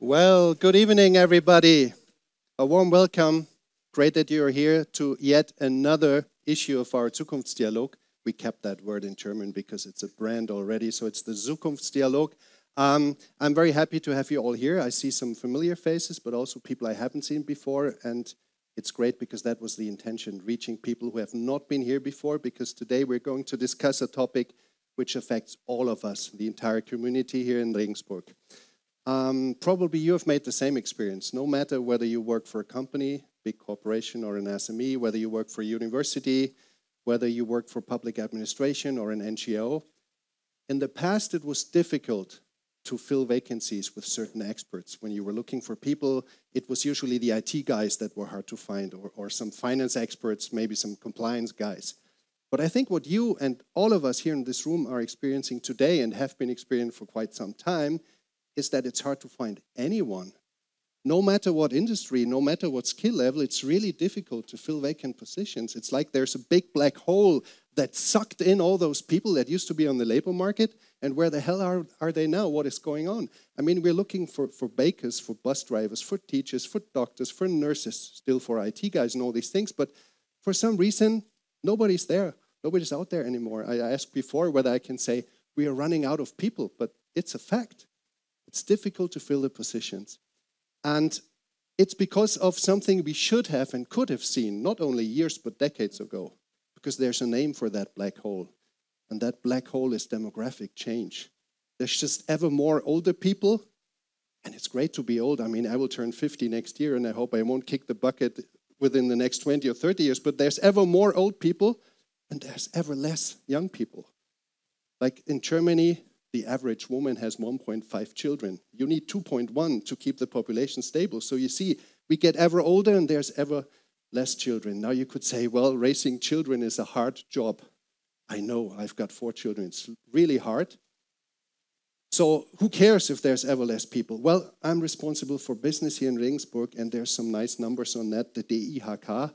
Well, good evening, everybody. A warm welcome. Great that you're here to yet another issue of our Zukunftsdialog. We kept that word in German because it's a brand already, so it's the Zukunftsdialog. I'm very happy to have you all here. I see some familiar faces, but also people I haven't seen before, and it's great because that was the intention, reaching people who have not been here before, because today we're going to discuss a topic which affects all of us, the entire community here in Regensburg. Probably you have made the same experience, no matter whether you work for a company, big corporation, or an SME, whether you work for a university, whether you work for public administration or an NGO. In the past, it was difficult to fill vacancies with certain experts. When you were looking for people, it was usually the IT guys that were hard to find, or some finance experts, maybe some compliance guys. But I think what you and all of us here in this room are experiencing today and have been experiencing for quite some time is that it's hard to find anyone. No matter what industry, no matter what skill level, it's really difficult to fill vacant positions. It's like there's a big black hole that sucked in all those people that used to be on the labor market, and where the hell are they now? What is going on? I mean, we're looking for bakers, for bus drivers, for teachers, for doctors, for nurses, still for IT guys and all these things, but for some reason, nobody's there. Nobody's out there anymore. I asked before whether I can say we are running out of people, but it's a fact. It's difficult to fill the positions. And it's because of something we should have and could have seen, not only years, but decades ago, because there's a name for that black hole. And that black hole is demographic change. There's just ever more older people, and it's great to be old. I mean, I will turn 50 next year, and I hope I won't kick the bucket within the next 20 or 30 years, but there's ever more old people, and there's ever less young people. Like in Germany, the average woman has 1.5 children. You need 2.1 to keep the population stable. So you see, we get ever older and there's ever less children. Now you could say, well, raising children is a hard job. I know, I've got 4 children. It's really hard. So who cares if there's ever less people? Well, I'm responsible for business here in Regensburg, and there's some nice numbers on that. The DIHK,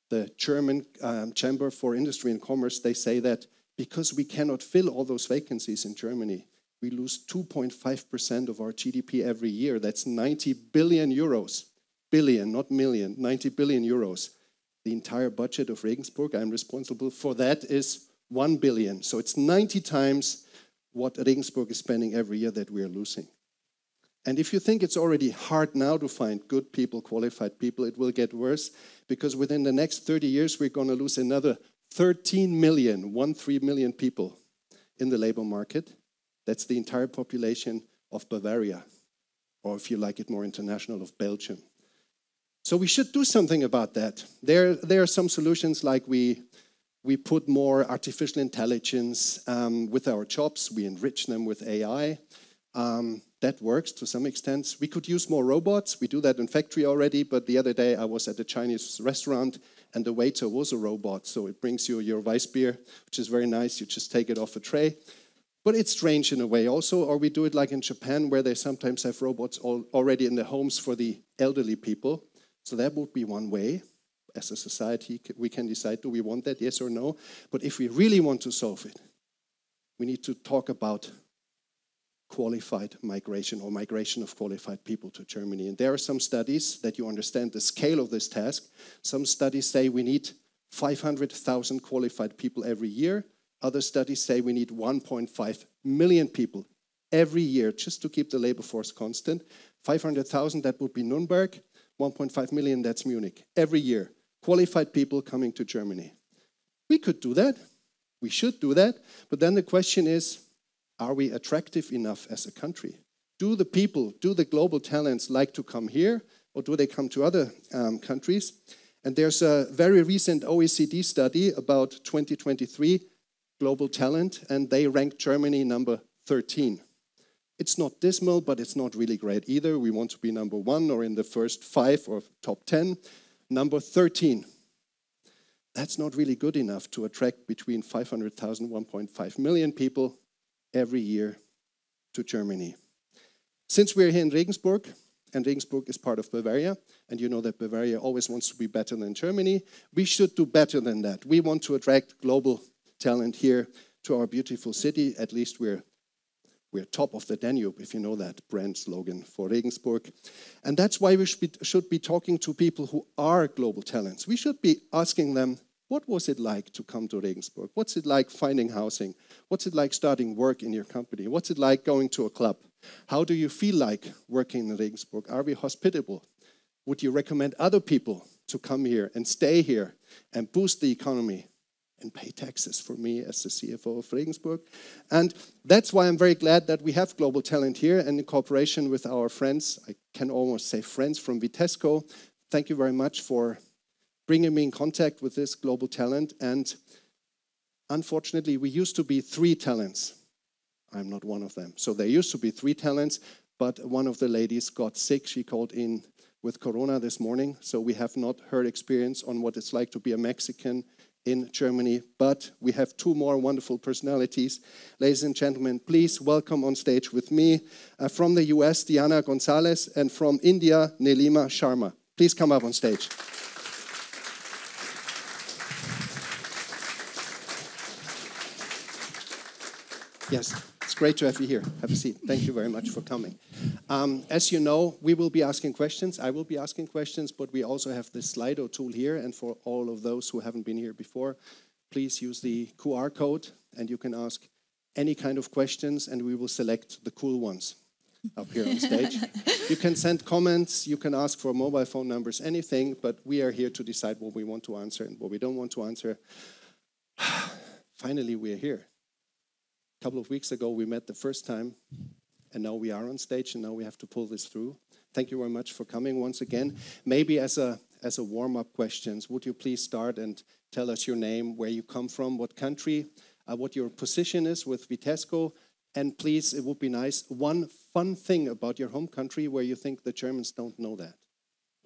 the German Chamber for Industry and Commerce, they say that because we cannot fill all those vacancies in Germany, we lose 2.5% of our GDP every year. That's 90 billion euros. Billion, not million, 90 billion euros. The entire budget of Regensburg, I'm responsible for that, is 1 billion. So it's 90 times what Regensburg is spending every year that we are losing. And if you think it's already hard now to find good people, qualified people, it will get worse, because within the next 30 years, we're going to lose another 13 million people in the labor market. That's the entire population of Bavaria, or if you like it more international, of Belgium. So we should do something about that. There are some solutions, like we put more artificial intelligence with our jobs. We enrich them with AI. That works to some extent. We could use more robots. We do that in factory already, but the other day I was at a Chinese restaurant and the waiter was a robot. So it brings you your Weissbier, which is very nice. You just take it off a tray. But it's strange in a way also, or we do it like in Japan, where they sometimes have robots already in the homes for the elderly people. So that would be one way. As a society, we can decide, do we want that, yes or no? But if we really want to solve it, we need to talk about qualified migration, or migration of qualified people to Germany. And there are some studies that you understand the scale of this task. Some studies say we need 500,000 qualified people every year. Other studies say we need 1.5 million people every year just to keep the labor force constant. 500,000, that would be Nuremberg. 1.5 million, that's Munich. Every year, qualified people coming to Germany. We could do that. We should do that. But then the question is, are we attractive enough as a country? Do the people, do the global talents like to come here, or do they come to other countries? And there's a very recent OECD study about 2023 global talent, and they ranked Germany number 13. It's not dismal, but it's not really great either. We want to be number 1 or in the first 5 or top 10. Number 13. That's not really good enough to attract between 500,000 and 1.5 million people every year to Germany. Since we're here in Regensburg, and Regensburg is part of Bavaria, and you know that Bavaria always wants to be better than Germany, we should do better than that. We want to attract global talent here to our beautiful city. At least we're We're top of the Danube, if you know that brand slogan for Regensburg. And that's why we should be talking to people who are global talents. We should be asking them, what was it like to come to Regensburg? What's it like finding housing? What's it like starting work in your company? What's it like going to a club? How do you feel like working in Regensburg? Are we hospitable? Would you recommend other people to come here and stay here and boost the economy and pay taxes for me as the CFO of Regensburg? And that's why I'm very glad that we have global talent here, and in cooperation with our friends, I can almost say friends from Vitesco. Thank you very much for bringing me in contact with this global talent. And unfortunately, we used to be 3 talents. I'm not one of them. So there used to be 3 talents, but one of the ladies got sick. She called in with Corona this morning, so we have not her experience on what it's like to be a Mexican in Germany, but we have 2 more wonderful personalities. Ladies and gentlemen, please welcome on stage with me from the US, Diana Gonzalez, and from India, Nilima Sharma. Please come up on stage. Yes, it's great to have you here. Have a seat. Thank you very much for coming. As you know, we will be asking questions. I will be asking questions, but we also have this Slido tool here. And for all of those who haven't been here before, please use the QR code and you can ask any kind of questions and we will select the cool ones up here on stage. You can send comments, you can ask for mobile phone numbers, anything, but we are here to decide what we want to answer and what we don't want to answer. Finally, we are here. A couple of weeks ago, we met the first time, and now we are on stage, and now we have to pull this through. Thank you very much for coming once again. Maybe as a warm-up questions, would you please start and tell us your name, where you come from, what country, what your position is with Vitesco, and please, it would be nice, one fun thing about your home country where you think the Germans don't know that.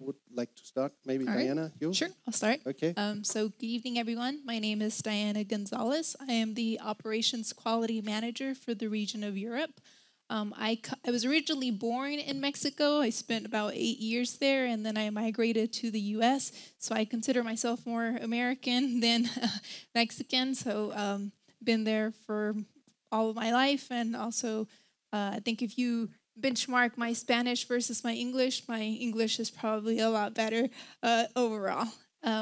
Would like to start? Maybe all Diana, right. You? Sure, I'll start. Okay. So good evening, everyone. My name is Diana Gonzalez. I am the Operations Quality Manager for the region of Europe. I was originally born in Mexico. I spent about 8 years there, and then I migrated to the U.S., so I consider myself more American than Mexican. So been there for all of my life, and also I think if you benchmark my Spanish versus my English is probably a lot better overall.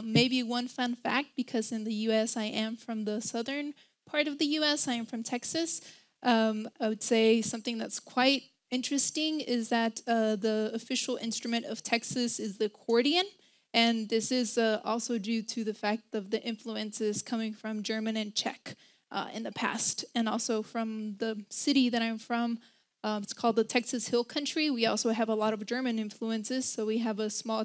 Maybe one fun fact, because in the U.S. I am from the southern part of the U.S., I am from Texas. I would say something that's quite interesting is that the official instrument of Texas is the accordion. And this is also due to the fact of the influences coming from German and Czech in the past. And also from the city that I'm from, it's called the Texas Hill Country. We also have a lot of German influences. So we have a small,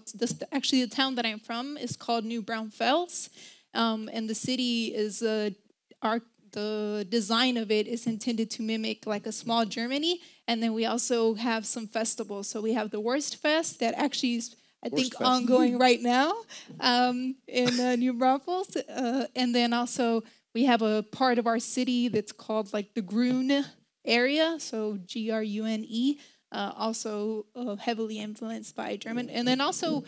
actually the town that I'm from is called New Braunfels. And the city is, the design of it is intended to mimic like a small Germany. And then we also have some festivals. So we have the Wurstfest that actually is, I think, ongoing right now in New Braunfels. And then also we have a part of our city that's called like the Grune area, so Grune, also heavily influenced by German. And then also,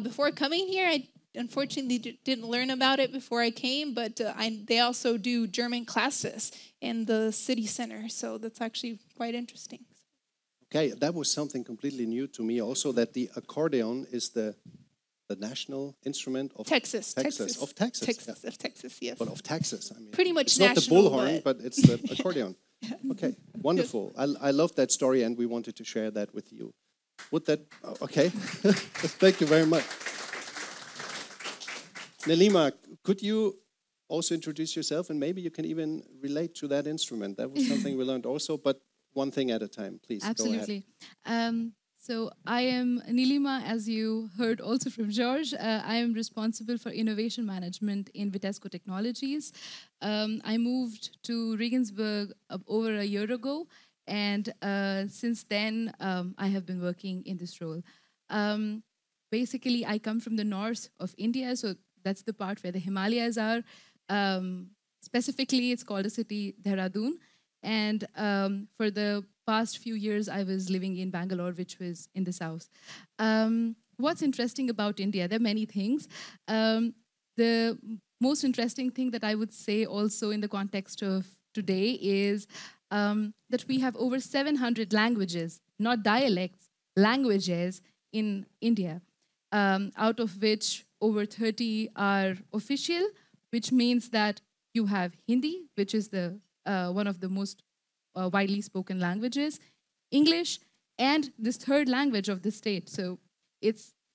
before coming here, I unfortunately didn't learn about it before I came, but they also do German classes in the city center, so that's actually quite interesting. Okay, that was something completely new to me also, that the accordion is the national instrument of Texas. Of Texas, yeah. Of Texas, yes. But of Texas, I mean. Pretty much it's national. Not the bullhorn, but it's the accordion. Okay, wonderful. I love that story, and we wanted to share that with you. Would that, okay. Thank you very much. Nilima, could you also introduce yourself, and maybe you can even relate to that instrument? That was something we learned also, but one thing at a time, please. Absolutely. Go ahead. So I am Nilima, as you heard also from George. I am responsible for innovation management in Vitesco Technologies. I moved to Regensburg over a year ago, and since then I have been working in this role. Basically, I come from the north of India, so that's the part where the Himalayas are. Specifically, it's called a city, Dehradun. And for the past few years, I was living in Bangalore, which was in the south. What's interesting about India? There are many things. The most interesting thing that I would say also in the context of today is that we have over 700 languages, not dialects, languages in India, out of which over 30 are official, which means that you have Hindi, which is the one of the most widely spoken languages, English, and this third language of the state. So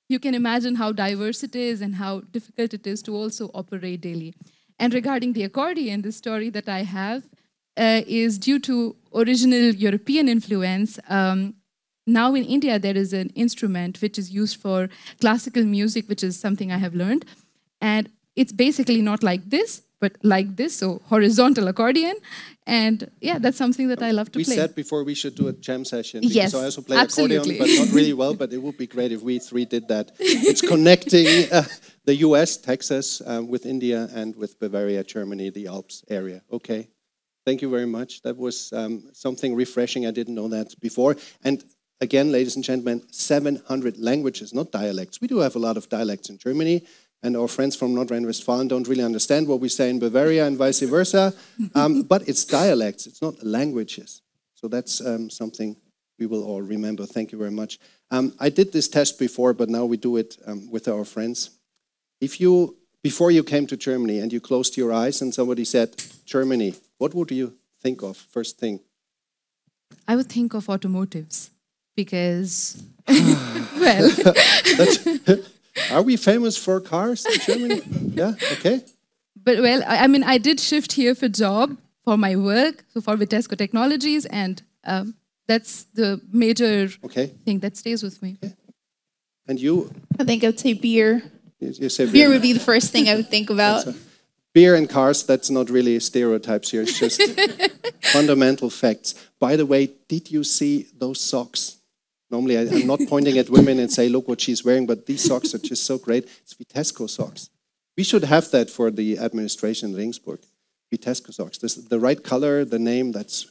you can imagine how diverse it is and how difficult it is to also operate daily. And regarding the accordion, the story that I have is due to original European influence. Now in India, there is an instrument which is used for classical music, which is something I have learned. And it's basically not like this, but like this, so horizontal accordion. And yeah, that's something that I love to play. We said before we should do a jam session. Yes, I also play absolutely. accordion, but not really well, but it would be great if we three did that. It's connecting the US, Texas, with India, and with Bavaria, Germany, the Alps area. Okay, thank you very much. That was something refreshing. I didn't know that before. And again, ladies and gentlemen, 700 languages, not dialects. We do have a lot of dialects in Germany, and our friends from North Rhine-Westphalia don't really understand what we say in Bavaria and vice versa. But it's dialects, it's not languages. So that's something we will all remember. Thank you very much. I did this test before, but now we do it with our friends. Before you came to Germany and you closed your eyes and somebody said, Germany, what would you think of first thing? I would think of automotives because, well... Are we famous for cars in Germany? Yeah, okay. But well, I mean, I did shift here for job, for my work, so for Vitesco Technologies, and that's the major thing that stays with me. Okay. And you? I think I would say beer. You say beer would be the first thing I would think about. Beer and cars, that's not really stereotypes here. It's just fundamental facts. By the way, did you see those socks? Normally, I'm not pointing at women and say, look what she's wearing, but these socks are just so great. It's Vitesco socks. We should have that for the administration in Regensburg. Vitesco socks. This is the right color, the name, that's...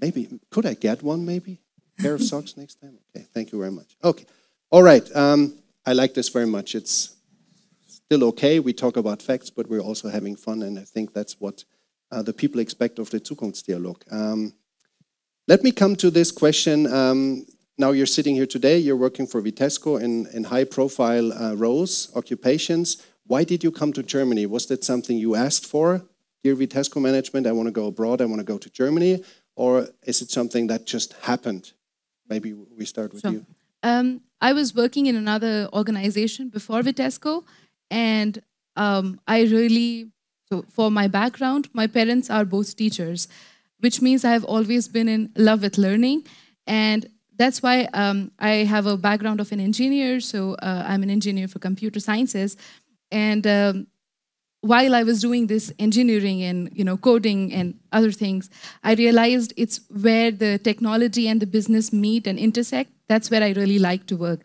Maybe, could I get one maybe? Pair of socks next time? Okay, thank you very much. Okay, all right. I like this very much. It's still okay. We talk about facts, but we're also having fun, and I think that's what the people expect of the Zukunftsdialog. Let me come to this question. Now you're sitting here today, you're working for Vitesco in high-profile roles, occupations. Why did you come to Germany? Was that something you asked for? Dear Vitesco management, I want to go abroad, I want to go to Germany. Or is it something that just happened? Maybe we start with you. I was working in another organization before Vitesco, and so for my background, my parents are both teachers, which means I have always been in love with learning. And that's why I have a background of an engineer. So I'm an engineer for computer sciences. And while I was doing this engineering and coding and other things, I realized it's where the technology and the business meet and intersect. That's where I really like to work.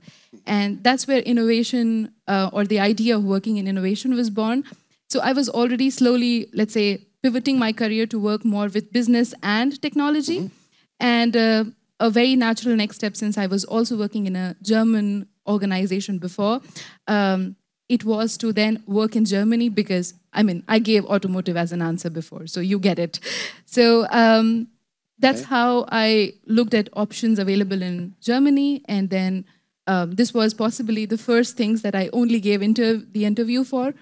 And that's where innovation or the idea of working in innovation was born. So I was already slowly, let's say, pivoting my career to work more with business and technology. And a very natural next step, since I was also working in a German organization before, it was to then work in Germany because, I gave automotive as an answer before, so you get it. So that's how I looked at options available in Germany, and then this was possibly the first things that I only gave the interview for.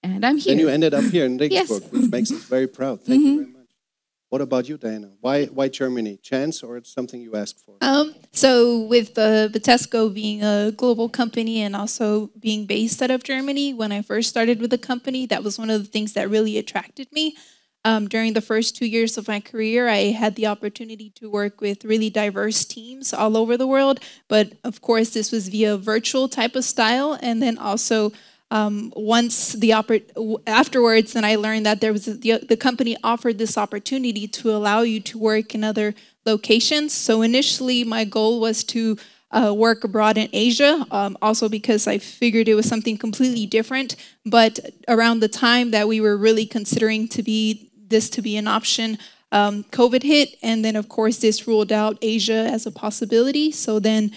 And I'm here. And you ended up here in Regensburg, Yes. which makes us very proud. Thank you very much. What about you, Diana? Why Germany? Chance, or it's something you asked for? So with Vitesco being a global company and also being based out of Germany, when I first started with the company, that was one of the things that really attracted me. During the first 2 years of my career, I had the opportunity to work with really diverse teams all over the world. But of course, this was via virtual type of style, and then also afterwards, then I learned that there was the company offered this opportunity to allow you to work in other locations. So initially, my goal was to work abroad in Asia, also because I figured it was something completely different. But around the time that we were really considering this to be an option, COVID hit, and then of course this ruled out Asia as a possibility. So then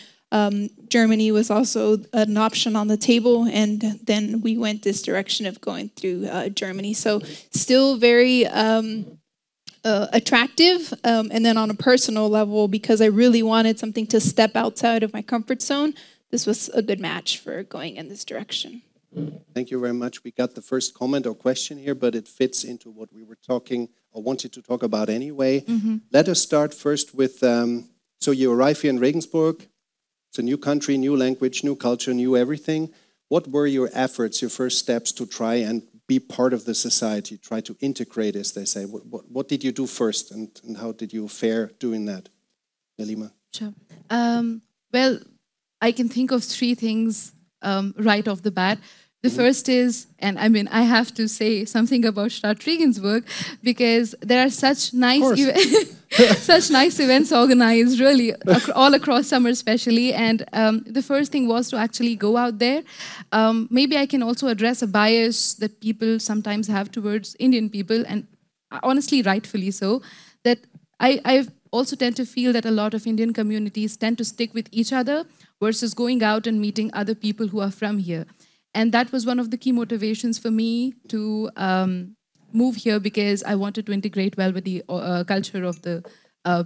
Germany was also an option on the table, and then we went this direction of going through Germany. So still very attractive. And then on a personal level, because I really wanted something to step outside of my comfort zone, this was a good match for going in this direction. Thank you very much. We got the first comment or question here, but it fits into what we were talking or wanted to talk about anyway. Let us start first with, so you arrive here in Regensburg. It's a new country, new language, new culture, new everything. What were your efforts, your first steps to try and be part of the society, try to integrate, as they say? What did you do first, and how did you fare doing that? Nelima? Sure. Well, I can think of three things right off the bat. The first is, and I mean, I have to say something about Stadt Regensburg, because there are such nice such nice events organized, really, all across summer especially. And the first thing was to actually go out there. Maybe I can also address a bias that people sometimes have towards Indian people, and honestly, rightfully so, that I also tend to feel that a lot of Indian communities tend to stick with each other versus going out and meeting other people who are from here. And that was one of the key motivations for me to move here, because I wanted to integrate well with the culture of the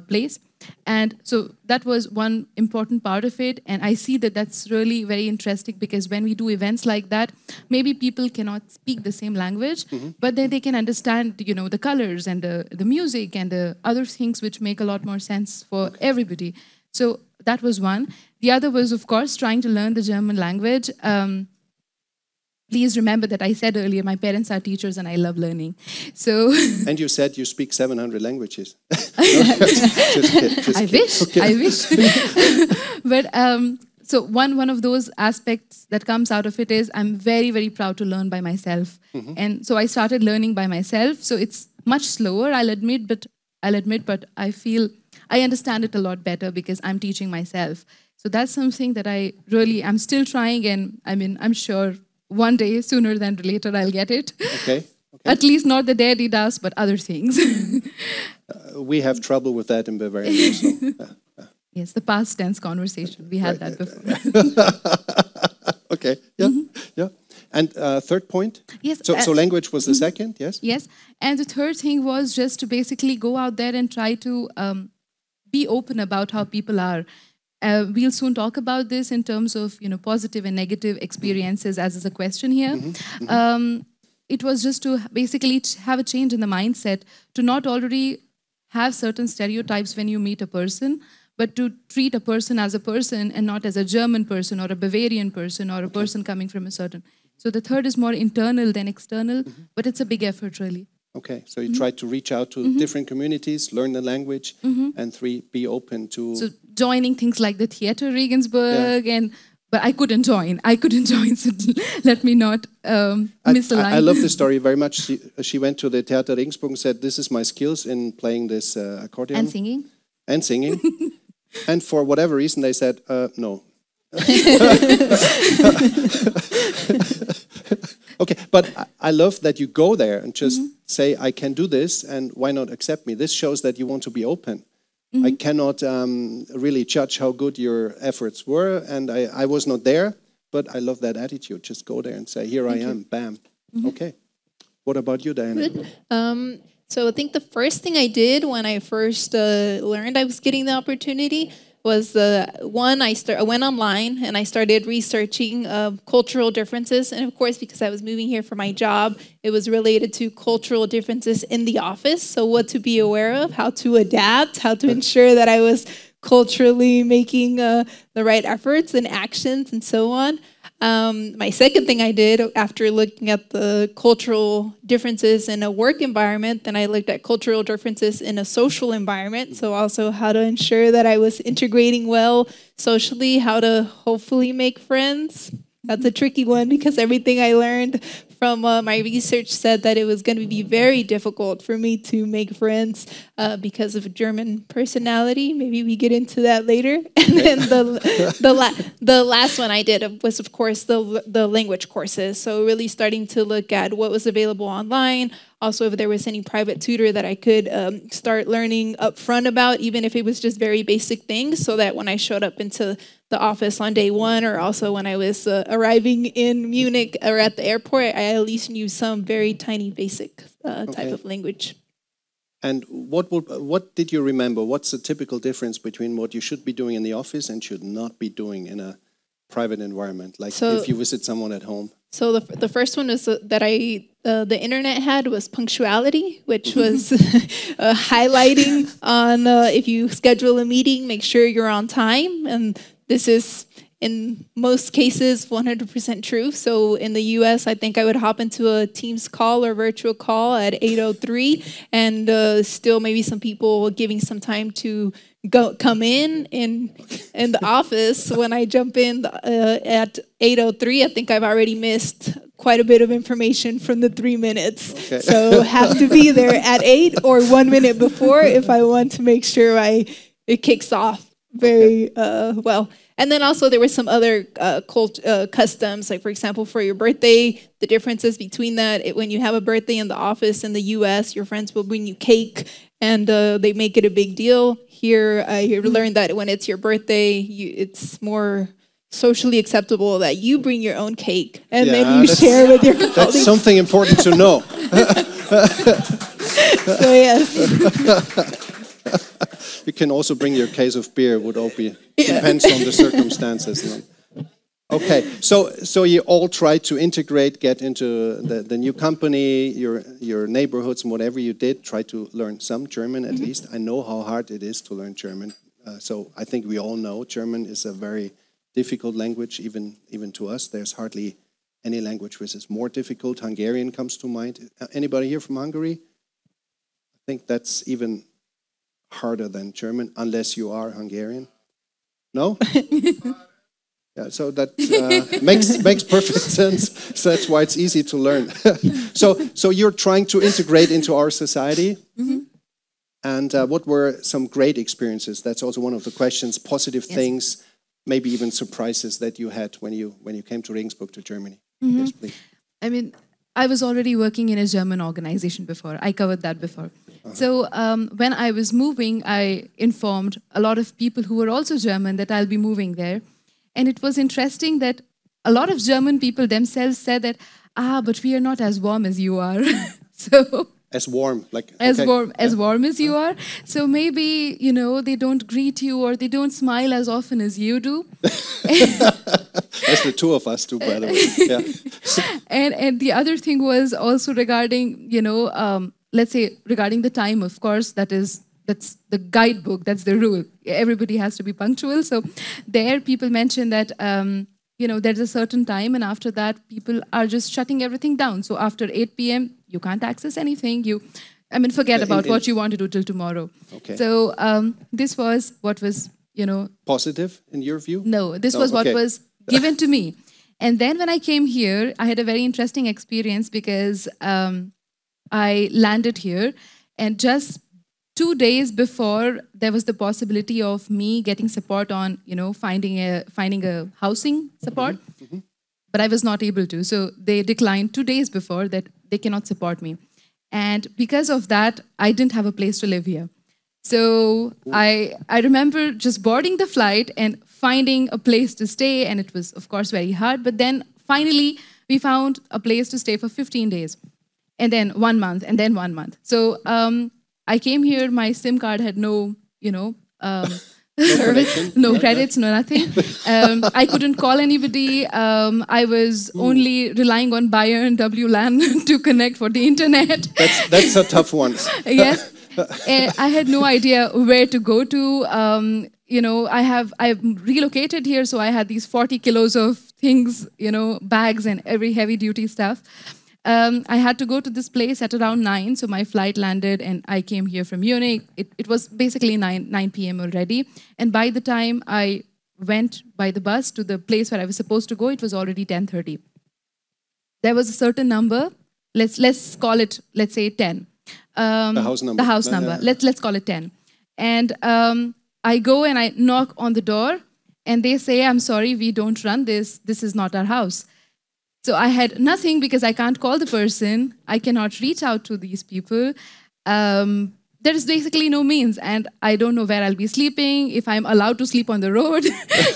place. And so that was one important part of it. And I see that that's really very interesting, because when we do events like that, maybe people cannot speak the same language, but then they can understand, you know, the colors and the music and the other things which make a lot more sense for everybody. So that was one. The other was, of course, trying to learn the German language. Please remember that I said earlier, my parents are teachers and I love learning. So. And you said you speak 700 languages. I wish. But so one of those aspects that comes out of it is I'm very, very proud to learn by myself. And so I started learning by myself. So it's much slower, I'll admit, but I feel I understand it a lot better because I'm teaching myself. So that's something that I'm still trying, and I mean, I'm sure one day, sooner than later, I'll get it. Okay. At least not the daddy does, but other things. We have trouble with that in Bavaria. So. Yes, the past tense conversation. We had that before. Okay. Yeah. Yeah. And third point? Yes. So language was the second, yes? Yes. And the third thing was just to basically go out there and try to be open about how people are. We'll soon talk about this in terms of, you know, positive and negative experiences, as is a question here. It was just to basically have a change in the mindset, to not already have certain stereotypes when you meet a person, but to treat a person as a person and not as a German person or a Bavarian person or a person coming from a certain. So the third is more internal than external, but it's a big effort, really. Okay, so you tried to reach out to different communities, learn the language, and three, be open to... So joining things like the Theater Regensburg, but I couldn't join, so let me not misalign. I love this story very much. She went to the Theater Regensburg and said, this is my skills in playing this accordion. And singing. And singing. And for whatever reason, they said, no. Okay, but I love that you go there and just say, I can do this, and why not accept me? This shows that you want to be open. I cannot really judge how good your efforts were, and I was not there, but I love that attitude. Just go there and say, here I am, bam. Okay. What about you, Diana? So I think the first thing I did when I first learned I was getting the opportunity was I went online and I started researching cultural differences. And of course, because I was moving here for my job, it was related to cultural differences in the office. So what to be aware of, how to adapt, how to ensure that I was culturally making the right efforts and actions and so on. My second thing I did after looking at the cultural differences in a work environment, then I looked at cultural differences in a social environment. So also how to ensure that I was integrating well socially, how to hopefully make friends. That's a tricky one because everything I learned from my research said that it was going to be very difficult for me to make friends because of German personality. Maybe we get into that later. And then the last one I did was, of course, the language courses. So really starting to look at what was available online. Also, if there was any private tutor that I could start learning up front about, even if it was just very basic things, so that when I showed up into the office on day one, or also when I was arriving in Munich or at the airport, I at least knew some very tiny basic type of language. And what did you remember? What's the typical difference between what you should be doing in the office and should not be doing in a private environment, like if you visit someone at home? So the first one is that the internet had was punctuality, which was highlighting on if you schedule a meeting, make sure you're on time. And this is, in most cases, 100% true. So in the US, I think I would hop into a Teams call or virtual call at 8:03, and still maybe some people giving some time to come in the office. When I jump in at 8:03, I think I've already missed quite a bit of information from the 3 minutes. Okay. So have to be there at 8 or 1 minute before if I want to make sure it kicks off very well. And then also there were some other customs, like for example, for your birthday, the differences between that. When you have a birthday in the office in the US, your friends will bring you cake and they make it a big deal. Here, I learned that when it's your birthday, it's more socially acceptable that you bring your own cake and then you share with your colleagues. That's something important to know. So yes. You can also bring your case of beer. Would all be depends on the circumstances. Okay, so you all try to integrate, get into the new company, your neighborhoods, and whatever you did. Try to learn some German at least. I know how hard it is to learn German. So I think we all know German is a very difficult language, even to us. There's hardly any language which is more difficult. Hungarian comes to mind. Anybody here from Hungary? I think that's even harder than German, unless you are Hungarian. No? Yeah, so that makes perfect sense. So that's why it's easy to learn. So you're trying to integrate into our society. Mm-hmm. And what were some great experiences? That's also one of the questions. Positive things, maybe even surprises that you had when you came to Regensburg, to Germany. Mm-hmm. Yes, please. I mean, I was already working in a German organization before. I covered that before. Uh-huh. So when I was moving, I informed a lot of people who were also German that I'll be moving there. And it was interesting that a lot of German people themselves said that, but we are not as warm as you are. So as warm, like as warm as you are. So maybe, they don't greet you or they don't smile as often as you do. That's the two of us too, by the way. Yeah. And the other thing was also regarding, let's say regarding the time. Of course, that's the guidebook. That's the rule. Everybody has to be punctual. So there, people mention that there's a certain time, and after that, people are just shutting everything down. So after 8 p.m., you can't access anything. Forget about what you want to do till tomorrow. Okay. So this was what was, positive in your view? No, this was what was given to me. And then when I came here, I had a very interesting experience because I landed here, and just 2 days before, there was the possibility of me getting support on, finding a housing support, mm-hmm. But I was not able to. So they declined 2 days before that they cannot support me. And because of that, I didn't have a place to live here. So I remember just boarding the flight and finding a place to stay, and it was, of course, very hard. But then finally, we found a place to stay for 15 days, and then 1 month, and then 1 month. So I came here, my SIM card had no, service, no credits, no nothing. I couldn't call anybody. I was only relying on Bayern WLAN to connect for the internet. That's a tough one. Yes. I had no idea where to go to. I've relocated here, so I had these 40 kilos of things, bags and every heavy duty stuff. I had to go to this place at around 9, so my flight landed and I came here from Munich. It was basically 9 p.m. already. And by the time I went by the bus to the place where I was supposed to go, it was already 10:30. There was a certain number. Let's call it, let's say 10. The house number. The house number. Let's call it 10. And I go and I knock on the door and they say, I'm sorry, we don't run this. This is not our house. So I had nothing because I can't call the person. I cannot reach out to these people. There is basically no means, and I don't know where I'll be sleeping, if I'm allowed to sleep on the road.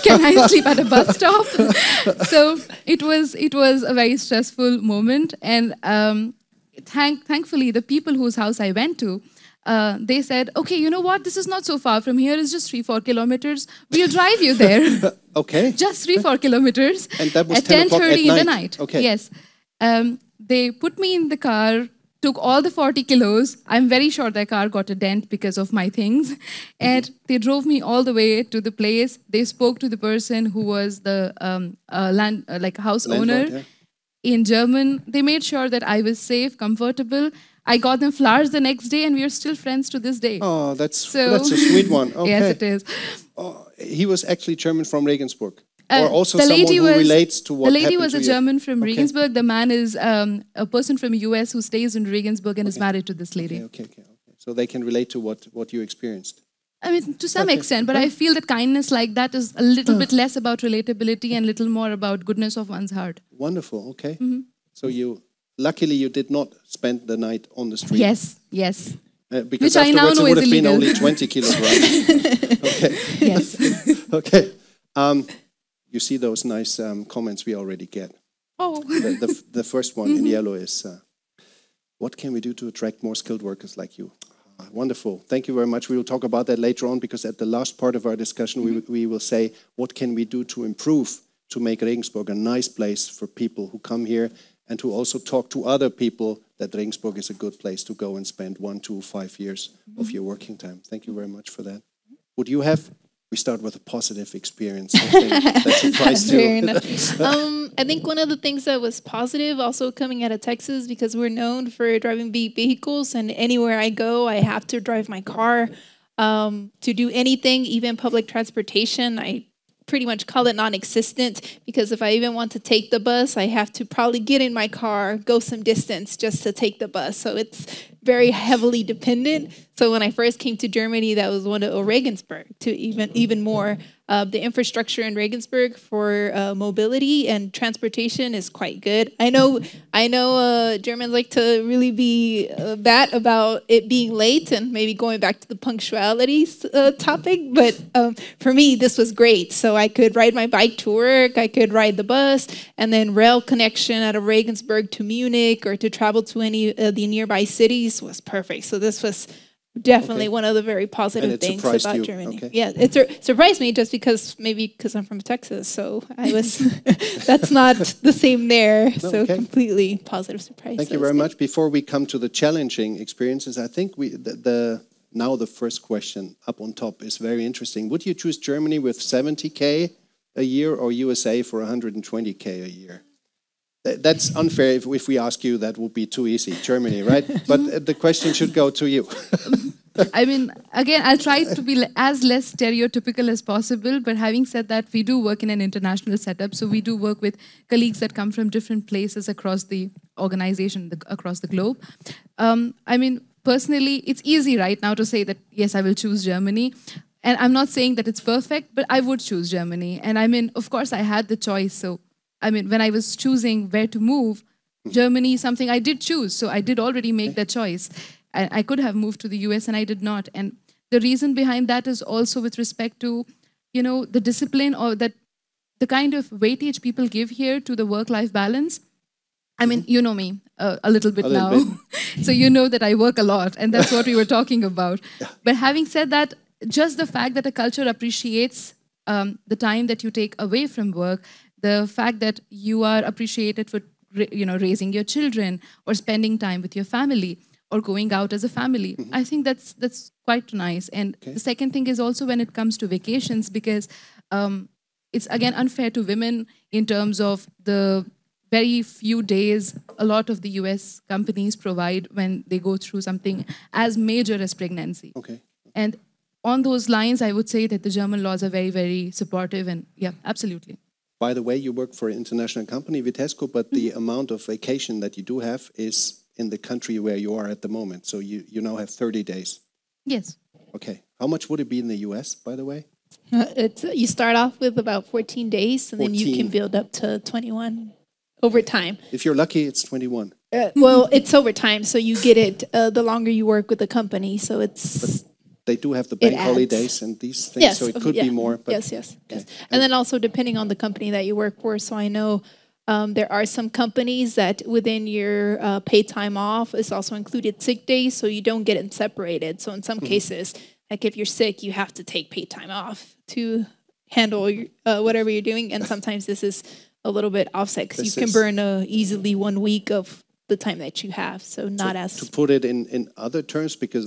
Can I sleep at a bus stop? So it was a very stressful moment, and thankfully the people whose house I went to, they said, okay, you know what? This is not so far from here. It's just 3-4 kilometers. We'll drive you there. Okay. Just 3-4 kilometers. And that was at 10:30 in the night. Okay. Yes. They put me in the car, took all the 40 kilos. I'm very sure their car got a dent because of my things. And they drove me all the way to the place. They spoke to the person who was the house Landlord, owner in German. They made sure that I was safe, comfortable. I got them flowers the next day, and we are still friends to this day. Oh, that's a sweet one. Okay. Yes, it is. He was actually German from Regensburg. Or also the someone lady who was, relates to what The lady happened was to a you. German from Okay. Regensburg. The man is a person from US who stays in Regensburg and is married to this lady. Okay. So they can relate to what you experienced. I mean, to some extent, but I feel that kindness like that is a little bit less about relatability and a little more about goodness of one's heart. Wonderful. Okay. So luckily you did not spend the night on the street. Yes. Because Which I now afterwards know it would is have been illegal. only 20 kilograms. Okay. Yes. Okay. You see those nice comments we already get. Oh. The first one in yellow is, what can we do to attract more skilled workers like you? Wonderful. Thank you very much. We will talk about that later on, because at the last part of our discussion, we will say, what can we do to improve, to make Regensburg a nice place for people who come here, and to also talk to other people that Regensburg is a good place to go and spend 1 to 5 years of your working time. Thank you very much for that. Would you have? We start with a positive experience. That surprised you. Fair enough. I think one of the things that was positive also coming out of Texas, because we're known for driving big vehicles, and anywhere I go, I have to drive my car to do anything, even public transportation. I pretty much call it non-existent, because if I even want to take the bus, I have to probably get in my car, go some distance just to take the bus. So it's very heavily dependent. So when I first came to Germany, that was one of Regensburg, to even more. The infrastructure in Regensburg for mobility and transportation is quite good. I know Germans like to really be bad about it being late, and maybe going back to the punctuality topic, but for me, this was great. So I could ride my bike to work, I could ride the bus, and then rail connection out of Regensburg to Munich or to travel to any of the nearby cities was perfect. So this was definitely one of the very positive things about Germany. Okay. Yeah, it surprised me just because I'm from Texas, so I was that's not the same there. So completely positive surprise. Thank you very much. Before we come to the challenging experiences, I think now the first question up on top is very interesting. Would you choose Germany with 70K a year or USA for 120K a year? That's unfair if we ask you. That would be too easy. Germany, right? But the question should go to you. I mean, again, I'll try to be as less stereotypical as possible. But having said that, we do work in an international setup. So we do work with colleagues that come from different places across the organization, across the globe. I mean, personally, it's easy right now to say that, yes, I will choose Germany. And I'm not saying that it's perfect, but I would choose Germany. And I mean, of course, I had the choice. So I mean, when I was choosing where to move, Germany is something I did choose. So I did already make that choice. I could have moved to the US, and I did not. And the reason behind that is also with respect to, the discipline, or that the kind of weightage people give here to the work-life balance. I mean, you know me a little bit now. So you know that I work a lot, and that's what we were talking about. Yeah. But having said that, just the fact that a culture appreciates the time that you take away from work, the fact that you are appreciated for, raising your children or spending time with your family or going out as a family. I think that's quite nice. And the second thing is also when it comes to vacations, because it's again unfair to women in terms of the very few days a lot of the US companies provide when they go through something as major as pregnancy. Okay. And on those lines, I would say that the German laws are very, very supportive, and yeah, absolutely. By the way, you work for an international company, Vitesco, but the amount of vacation that you do have is in the country where you are at the moment. So you now have 30 days. Yes. Okay. How much would it be in the US, by the way? You start off with about 14 days, and then you can build up to 21 over time. If you're lucky, it's 21. Well, it's over time, so you get it the longer you work with the company. So it's... But they do have the bank holidays and these things, so it could be more. But yes. And then also depending on the company that you work for. So I know There are some companies that within your paid time off is also included sick days, so you don't get it separated. So in some cases, like if you're sick, you have to take paid time off to handle whatever you're doing. And sometimes this is a little bit offset because you can burn easily 1 week of the time that you have. So not as... To put it in other terms, because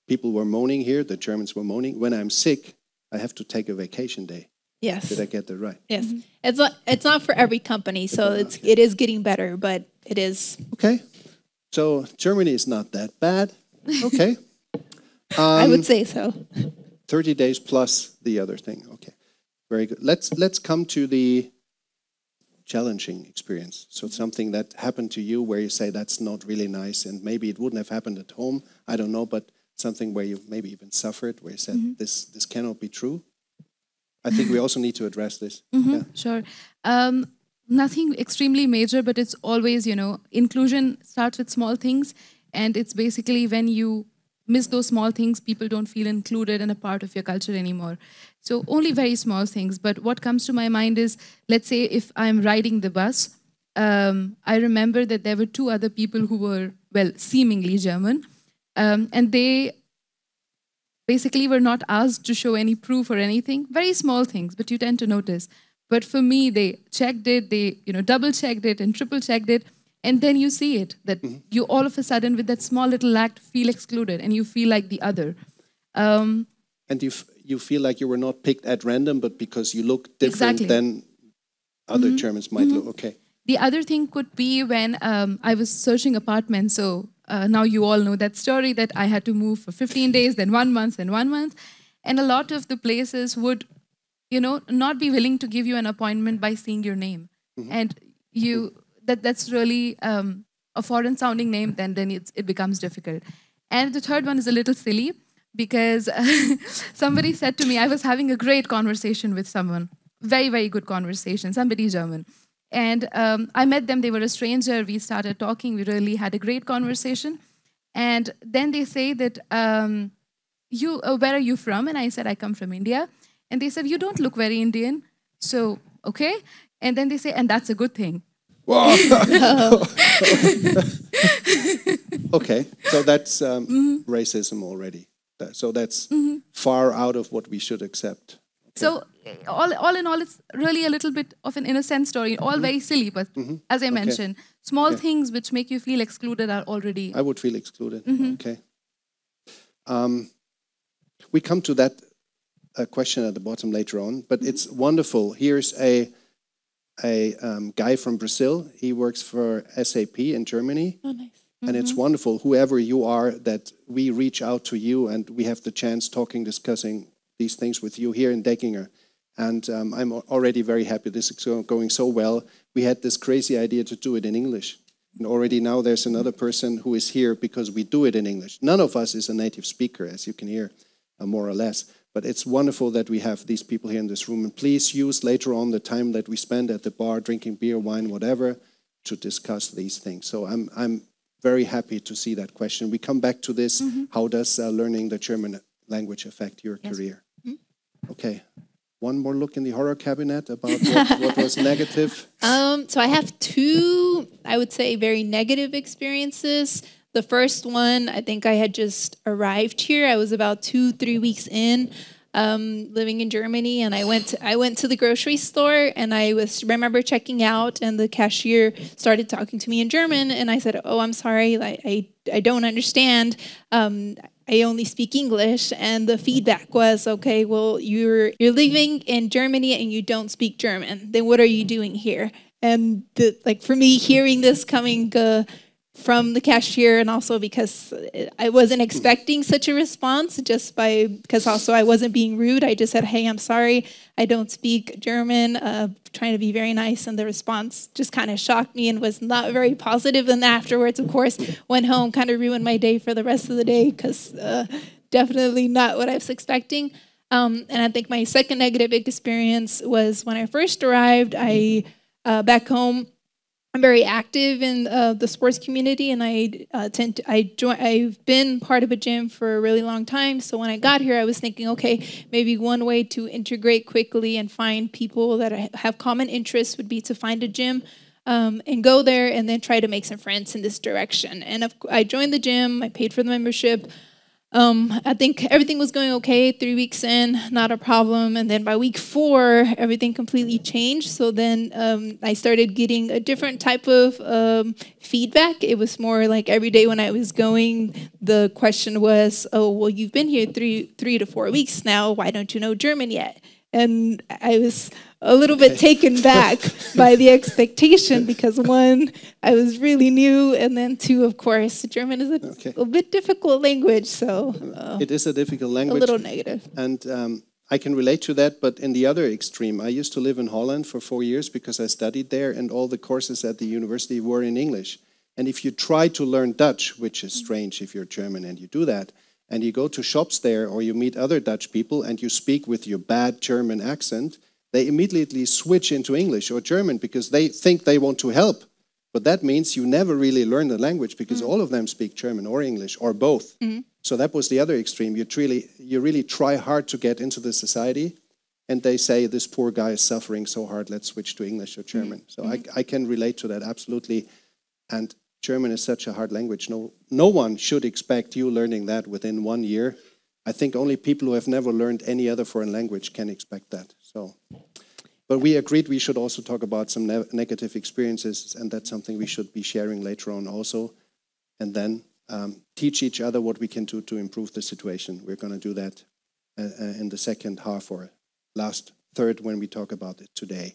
people were moaning here, the Germans were moaning, when I'm sick, I have to take a vacation day. Yes. Did I get that right? Yes. It's not for every company, so it is getting better, but it is... Okay. So Germany is not that bad. Okay. I would say so. 30 days plus the other thing. Okay. Very good. Let's come to the challenging experience. So it's something that happened to you where you say that's not really nice, and maybe it wouldn't have happened at home. I don't know, but something where you maybe even suffered, where you said this cannot be true. I think we also need to address this. Yeah. Sure. Nothing extremely major, but it's always, inclusion starts with small things, and it's basically when you miss those small things, people don't feel included and a part of your culture anymore. So only very small things. But what comes to my mind is, let's say if I'm riding the bus, I remember that there were 2 other people who were, well, seemingly German, and they basically were not asked to show any proof or anything. Very small things, but you tend to notice. But for me, they checked it, they double-checked it and triple-checked it. And then you see it, that you all of a sudden, with that small little act, feel excluded and you feel like the other. And you feel like you were not picked at random, but because you look different than other Germans might look. Okay. The other thing could be when I was searching apartments. So now you all know that story that I had to move for 15 days, then 1 month, then 1 month. And a lot of the places would, not be willing to give you an appointment by seeing your name. And that's really a foreign sounding name, then it becomes difficult. And the third one is a little silly because somebody said to me, I was having a great conversation with someone, very, very good conversation, somebody German. And I met them, they were a stranger, we started talking, we really had a great conversation. And then they say that, where are you from? And I said, I come from India. And they said, you don't look very Indian. So, okay. And then they say, and that's a good thing. Wow. Okay, so that's racism already. So that's far out of what we should accept. Okay. So all in all, it's really a little bit of an innocent story, all very silly, but as I mentioned, small things which make you feel excluded are already... I would feel excluded, okay. We come to that question at the bottom later on, but it's wonderful. Here's a guy from Brazil. He works for SAP in Germany. Oh, nice. And it's wonderful, whoever you are, that we reach out to you and we have the chance discussing these things with you here in Deckinger. And I'm already very happy this is going so well. We had this crazy idea to do it in English. And already now there's another person who is here because we do it in English. None of us is a native speaker, as you can hear, more or less. But it's wonderful that we have these people here in this room. And please use later on the time that we spend at the bar, drinking beer, wine, whatever, to discuss these things. So I'm very happy to see that question. We come back to this. How does learning the German language affect your career? Okay. One more look in the horror cabinet about what was negative. So I have 2, I would say, very negative experiences. The first one, I think I had just arrived here. I was about 2-3 weeks in, living in Germany, and I went to the grocery store, and I remember checking out, and the cashier started talking to me in German, and I said, "Oh, I'm sorry, I don't understand. I only speak English." And the feedback was, "Okay, well, you're living in Germany and you don't speak German. Then what are you doing here?" And for me, hearing this coming from the cashier, and also because I wasn't expecting such a response, because also I wasn't being rude. I just said, "Hey, I'm sorry, I don't speak German," trying to be very nice, and the response just kind of shocked me and was not very positive. And afterwards, of course, went home, kind of ruined my day for the rest of the day, because definitely not what I was expecting. And I think my second negative experience was when I first arrived, back home, I'm very active in the sports community, and I've been part of a gym for a really long time. So when I got here, I was thinking, okay, maybe one way to integrate quickly and find people that have common interests would be to find a gym and go there, and then try to make some friends in this direction. And I joined the gym. I paid for the membership. I think everything was going okay. 3 weeks in, not a problem. And then by week 4, everything completely changed. So then I started getting a different type of feedback. It was more like every day when I was going, the question was, oh, well, you've been here 3 to 4 weeks now. Why don't you know German yet? And I was a little bit taken back by the expectation because 1, I was really new, and then 2, of course, German is a bit difficult language, so it is a difficult language. A little negative. And I can relate to that, but in the other extreme, I used to live in Holland for 4 years because I studied there, and all the courses at the university were in English. And if you try to learn Dutch, which is strange if you're German and you do that, and you go to shops there or you meet other Dutch people and you speak with your bad German accent, they immediately switch into English or German because they think they want to help. But that means you never really learn the language because all of them speak German or English or both. So that was the other extreme. You really try hard to get into the society, and they say, this poor guy is suffering so hard, let's switch to English or German. So I can relate to that absolutely. And German is such a hard language. No one should expect you learning that within 1 year. I think only people who have never learned any other foreign language can expect that. So, but we agreed we should also talk about some negative experiences, and that's something we should be sharing later on also. And then teach each other what we can do to improve the situation. We're going to do that in the second half or last third when we talk about it today.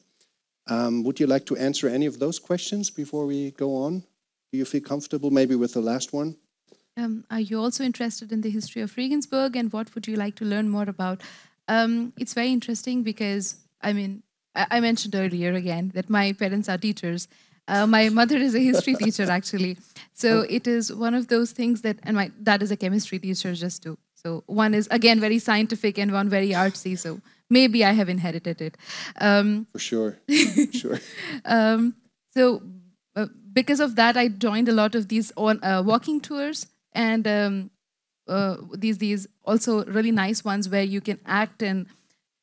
Would you like to answer any of those questions before we go on? Do you feel comfortable maybe with the last one? Are you also interested in the history of Regensburg, and what would you like to learn more about? It's very interesting because, I mean, I mentioned earlier again that my parents are teachers. My mother is a history teacher, actually. So it is one of those things that, and my dad is a chemistry teacher just too. So one is, again, very scientific and one very artsy. So maybe I have inherited it. For sure, sure. So because of that, I joined a lot of these walking tours, and these also really nice ones where you can act, and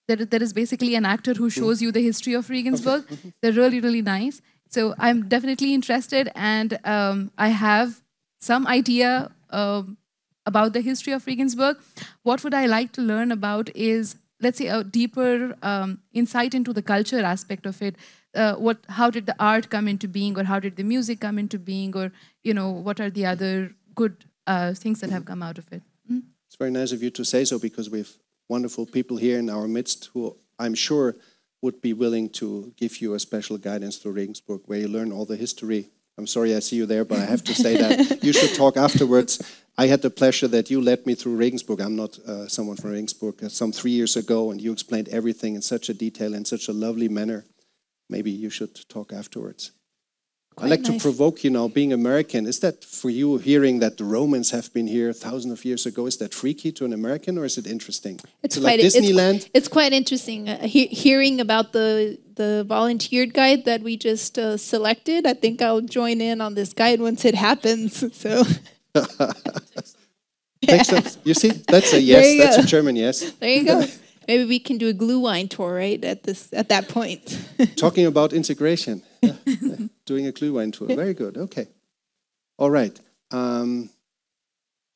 there is basically an actor who shows you the history of Regensburg. Okay. They're really, really nice. So I'm definitely interested, and I have some idea about the history of Regensburg. What would I like to learn about is, let's say, a deeper insight into the culture aspect of it. How did the art come into being, or how did the music come into being, or what are the other good things that have come out of it? It's very nice of you to say so, because we have wonderful people here in our midst who I'm sure would be willing to give you a special guidance through Regensburg, where you learn all the history. I'm sorry I see you there, but I have to say that you should talk afterwards. I had the pleasure that you led me through Regensburg. I'm not someone from Regensburg, some 3 years ago, and you explained everything in such a detail, in such a lovely manner. Maybe you should talk afterwards. Quite I'd like to provoke you now, being American. Is that for you, hearing that the Romans have been here thousands of years ago, is that freaky to an American, or is it interesting? It's like Disneyland? It's quite interesting. Hearing about the volunteered guide that we just selected, I think I'll join in on this guide once it happens. So. You see, that's a yes. That's a German yes. There you go. Maybe we can do a Glühwein tour, right, at that point. Talking about integration, doing a Glühwein tour. Very good. Okay. All right.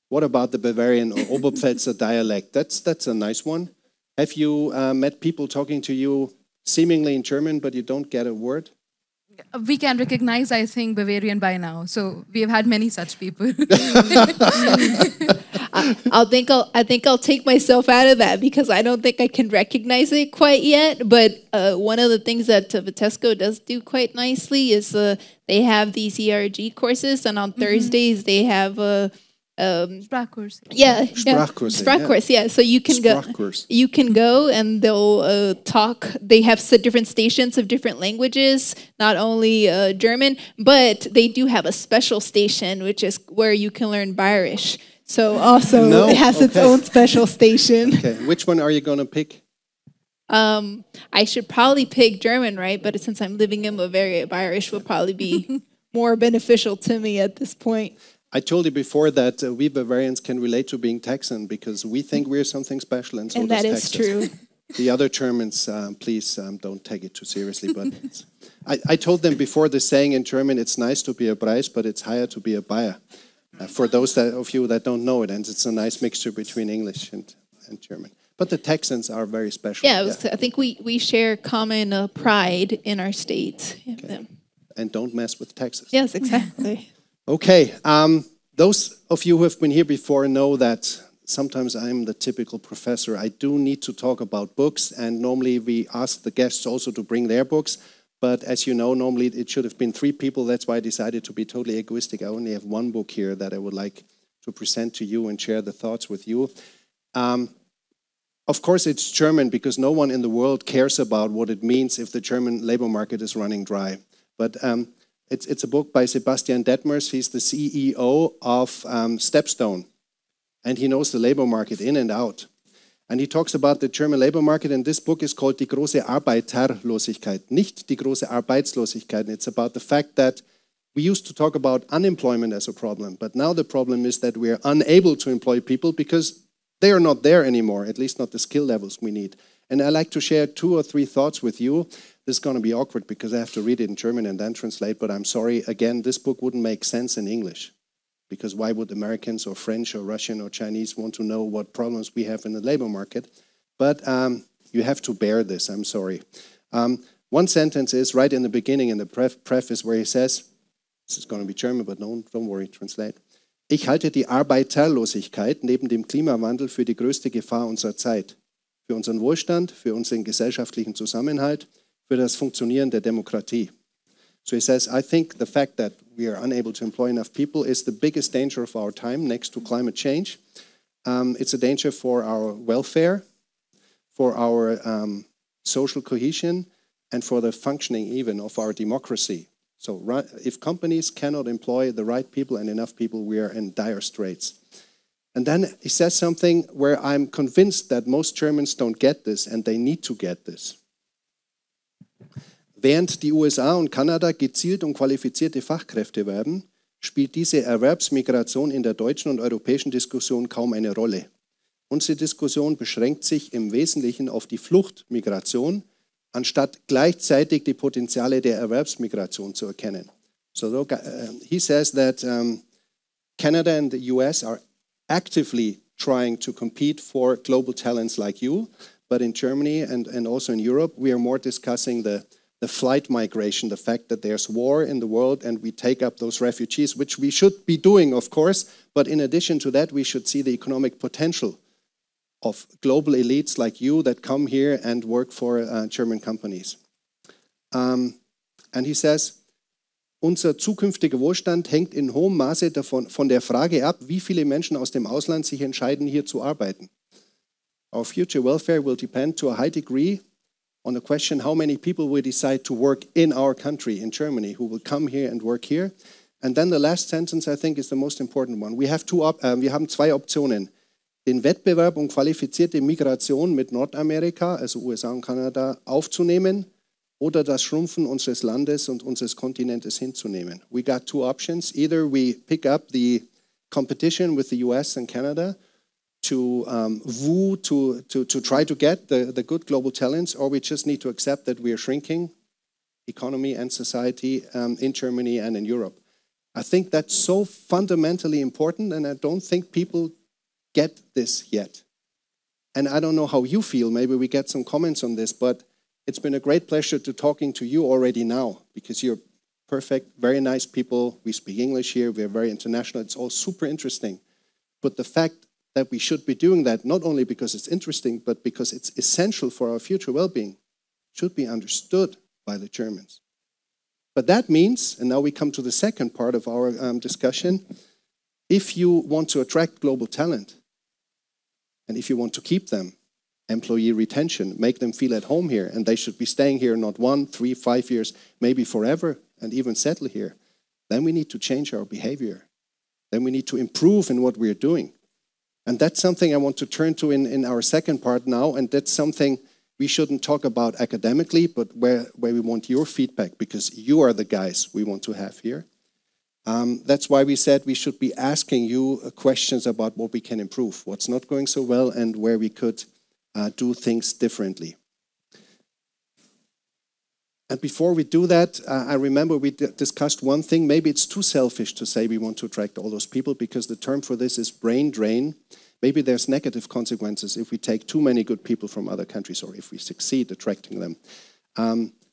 What about the Bavarian or Oberpfälzer dialect? That's a nice one. Have you met people talking to you seemingly in German, but you don't get a word? We can recognize, I think, Bavarian by now. So we have had many such people. I think I'll take myself out of that, because I don't think I can recognize it quite yet. But one of the things that Vitesco does do quite nicely is they have these ERG courses, and on Thursdays they have Sprachkurs. Sprachkurs, yeah. So you can go and they'll talk. They have different stations of different languages, not only German, but they do have a special station, which is where you can learn Bayerisch. So also it has its own special station. Okay, which one are you going to pick? I should probably pick German, right? But since I'm living in Bavaria, Bayerisch would probably be more beneficial to me at this point. I told you before that we Bavarians can relate to being Texan because we think we're something special, and so And does that is Texas. true. The other Germans, please don't take it too seriously. But I told them before the saying in German, it's nice to be a Preis, but it's higher to be a Bayer. For those of you that don't know it, and it's a nice mixture between English and German. But the Texans are very special. Yeah, I think we share common pride in our state. Okay. And don't mess with Texas. Yes, exactly. Okay, those of you who have been here before know that sometimes I'm the typical professor. I do need to talk about books, and normally we ask the guests also to bring their books. But as you know, normally it should have been 3 people. That's why I decided to be totally egoistic. I only have 1 book here that I would like to present to you and share the thoughts with you. Of course, it's German because no one in the world cares about what it means if the German labor market is running dry. But it's a book by Sebastian Detmers. He's the CEO of Stepstone, and he knows the labor market in and out. And he talks about the German labor market, and this book is called Die große Arbeiterlosigkeit, nicht die große Arbeitslosigkeit. And it's about the fact that we used to talk about unemployment as a problem, but now the problem is that we are unable to employ people because they are not there anymore, at least not the skill levels we need. And I'd like to share 2 or 3 thoughts with you. This is going to be awkward because I have to read it in German and then translate, but I'm sorry, again, this book wouldn't make sense in English. Because why would Americans or French or Russian or Chinese want to know what problems we have in the labor market? But you have to bear this, I'm sorry. 1 sentence is right in the beginning in the preface where he says, this is going to be German, but no, don't worry, translate. Ich halte die Arbeiterlosigkeit neben dem Klimawandel für die größte Gefahr unserer Zeit. Für unseren Wohlstand, für unseren gesellschaftlichen Zusammenhalt, für das Funktionieren der Demokratie. So he says, I think the fact that we are unable to employ enough people is the biggest danger of our time next to climate change. It's a danger for our welfare, for our social cohesion, and for the functioning even of our democracy. So if companies cannot employ the right people and enough people, we are in dire straits. And then he says something where I'm convinced that most Germans don't get this, and they need to get this. Während die USA und Kanada gezielt um qualifizierte Fachkräfte werben, spielt diese Erwerbsmigration in der deutschen und europäischen Diskussion kaum eine Rolle. Unsere Diskussion beschränkt sich im Wesentlichen auf die Fluchtmigration, anstatt gleichzeitig die Potenziale der Erwerbsmigration zu erkennen. So he says that Canada and the US are actively trying to compete for global talents like you, but in Germany and also in Europe, we are more discussing the flight migration, the fact that there's war in the world and we take up those refugees, which we should be doing, of course, but in addition to that, we should see the economic potential of global elites like you that come here and work for German companies. And he says, unser zukünftiger Wohlstand hängt in hohem Maße von der Frage ab, wie viele Menschen aus dem Ausland sich entscheiden, hier zu arbeiten. Our future welfare will depend to a high degree on the question how many people will decide to work in our country, in Germany, who will come here and work here. And then the last sentence, I think, is the most important one. Wir haben 2 Optionen. Den Wettbewerb um qualifizierte Migration mit Nordamerika, also USA und Kanada, aufzunehmen oder das Schrumpfen unseres Landes und unseres Kontinentes hinzunehmen. We got 2 options. Either we pick up the competition with the US and Canada to try to get the good global talents, or we just need to accept that we are shrinking economy and society in Germany and in Europe. I think that's so fundamentally important, and I don't think people get this yet. And I don't know how you feel. Maybe we get some comments on this, but it's been a great pleasure to talking to you already now, because you're perfect, very nice people. We speak English here. We're very international. It's all super interesting. But the fact that we should be doing that, not only because it's interesting, but because it's essential for our future well-being, should be understood by the Germans. But that means, and now we come to the second part of our discussion, if you want to attract global talent, and if you want to keep them, employee retention, make them feel at home here, and they should be staying here not 1, 3, 5 years, maybe forever, and even settle here, then we need to change our behavior. Then we need to improve in what we're doing. And that's something I want to turn to in our second part now, and that's something we shouldn't talk about academically, but where we want your feedback, because you are the guys we want to have here. That's why we said we should be asking you questions about what we can improve, what's not going so well, and where we could do things differently. And before we do that, I remember we discussed one thing. Maybe it's too selfish to say we want to attract all those people, because the term for this is brain drain. Maybe there's negative consequences if we take too many good people from other countries, or if we succeed attracting them.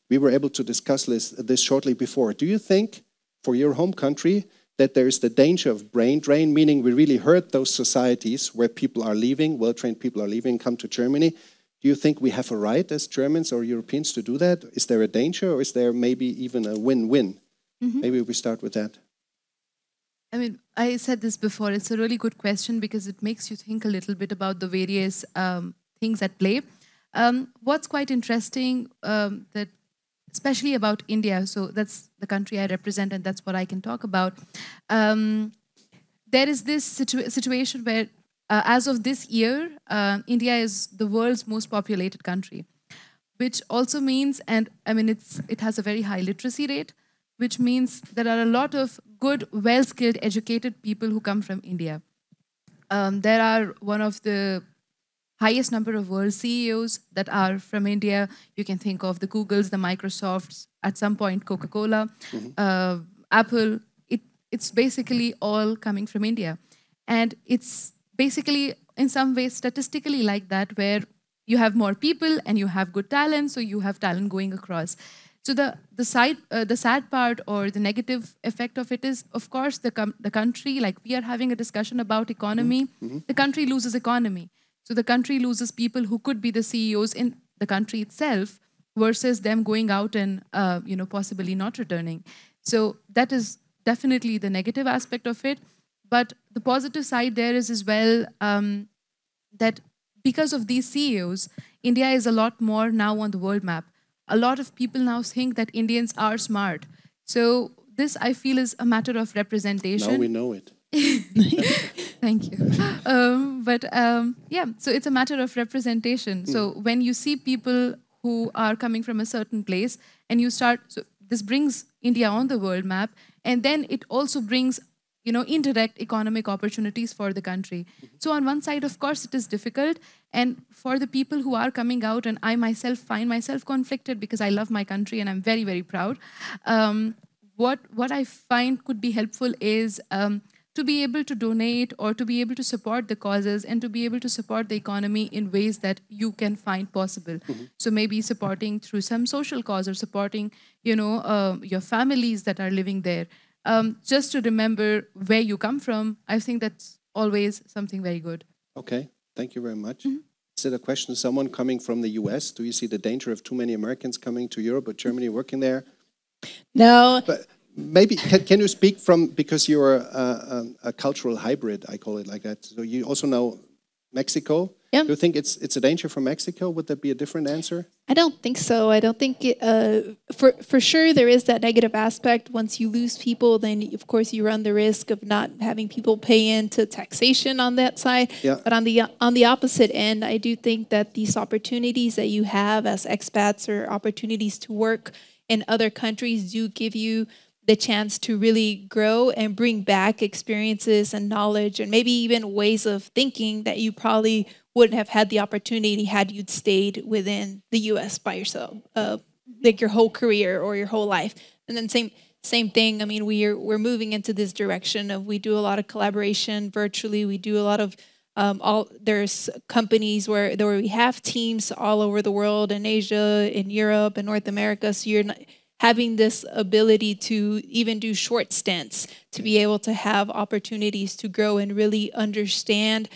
We were able to discuss this shortly before. Do you think, for your home country, that there is the danger of brain drain, meaning we really hurt those societies where people are leaving, well-trained people are leaving, come to Germany? Do you think we have a right as Germans or Europeans to do that? Is there a danger, or is there maybe even a win-win? Maybe we start with that. I mean, I said this before, it's a really good question because it makes you think a little bit about the various things at play. What's quite interesting, that especially about India, so that's the country I represent and that's what I can talk about. There is this situation where as of this year, India is the world's most populated country, which also means, and I mean, it has a very high literacy rate, which means there are a lot of good, well-skilled, educated people who come from India. There are one of the highest number of world CEOs that are from India. You can think of the Googles, the Microsofts, at some point Coca-Cola, Apple. It's basically all coming from India. And it's basically, in some ways, statistically like that, where you have more people and you have good talent, so you have talent going across. So the sad part or the negative effect of it is, of course, the country, like we are having a discussion about economy, the country loses economy. So the country loses people who could be the CEOs in the country itself versus them going out and possibly not returning. So that is definitely the negative aspect of it. But the positive side there is as well that because of these CEOs, India is a lot more now on the world map. A lot of people now think that Indians are smart. So this, I feel, is a matter of representation. Now we know it. Thank you. Yeah, so it's a matter of representation. So when you see people who are coming from a certain place and you start, so this brings India on the world map, and then it also brings indirect economic opportunities for the country. So on one side, of course, it is difficult. And for the people who are coming out, and I myself find myself conflicted because I love my country and I'm very, very proud. What I find could be helpful is to be able to donate or to be able to support the causes and to be able to support the economy in ways that you can find possible. So maybe supporting through some social cause or supporting, your families that are living there. Just to remember where you come from, I think that's always something very good. Okay, thank you very much. Is it a question of someone coming from the US? Do you see the danger of too many Americans coming to Europe or Germany working there? No. But maybe, can you speak from, because you're a cultural hybrid, I call it like that. So you also know Mexico. Yeah. Do you think it's a danger for Mexico? Would that be a different answer? I don't think so. I don't think it, for sure there is that negative aspect. Once you lose people, then of course you run the risk of not having people pay into taxation on that side. Yeah. But on the opposite end, I do think that these opportunities that you have as expats or opportunities to work in other countries do give you the chance to really grow and bring back experiences and knowledge and maybe even ways of thinking that you probably wouldn't have had the opportunity had you stayed within the U.S. by yourself, like your whole career or your whole life. And then same thing. I mean, we're moving into this direction of we do a lot of collaboration virtually. We do a lot of there's companies where we have teams all over the world, in Asia, in Europe, in North America. So you're not having this ability to even do short stints, to be able to have opportunities to grow and really understand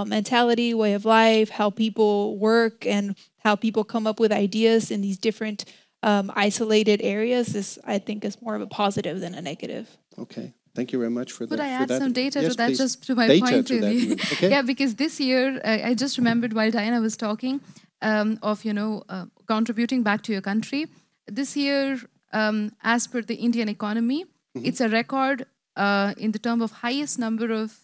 mentality, way of life, how people work, and how people come up with ideas in these different isolated areas. This, I think, is more of a positive than a negative. Okay. Thank you very much for that. Could I add some data yes, to that, please. just to my Data point, to really? that. Okay. Yeah, because this year, I just remembered while Diana was talking of, contributing back to your country. This year, as per the Indian economy, it's a record in the term of highest number of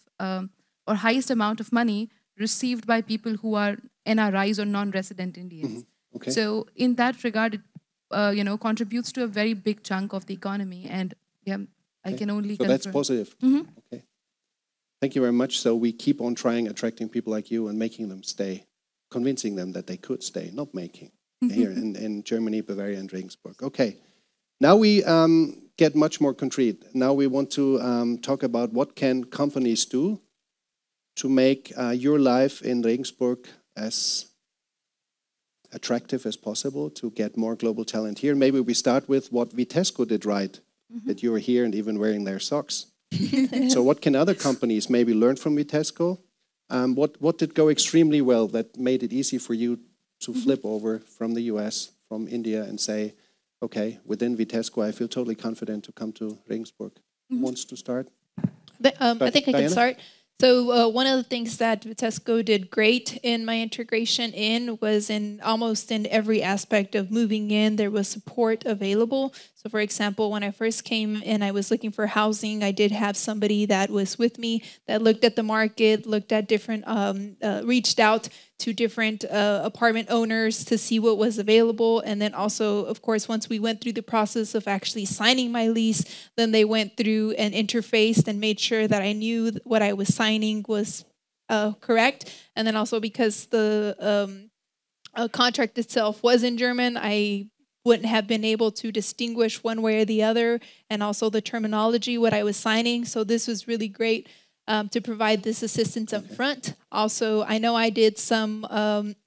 or highest amount of money received by people who are NRIs or non-resident Indians. Okay. So in that regard, it contributes to a very big chunk of the economy. And yeah, I can only So confirm. that's positive. Okay. Thank you very much. So we keep on trying attracting people like you and making them stay, convincing them that they could stay, not making, here in Germany, Bavaria, and Regensburg. Okay. Now we get much more concrete. Now we want to talk about what can companies do to make your life in Regensburg as attractive as possible, to get more global talent here. Maybe we start with what Vitesco did right, that you were here and even wearing their socks. So what can other companies maybe learn from Vitesco? What did go extremely well that made it easy for you to flip over from the US, from India, and say, okay, within Vitesco, I feel totally confident to come to Regensburg? Who wants to start? I think I can start. So one of the things that Vitesco did great in my integration in was in almost in every aspect of moving in, there was support available. So for example, when I first came in, I was looking for housing. I did have somebody that was with me that looked at the market, looked at different, reached out to different apartment owners to see what was available. And then also, of course, once we went through the process of actually signing my lease, then they went through and interfaced and made sure that I knew what I was signing was correct. And then also because the contract itself was in German, I wouldn't have been able to distinguish one way or the other, and also the terminology, what I was signing. So this was really great. To provide this assistance up front. Also, I know I did some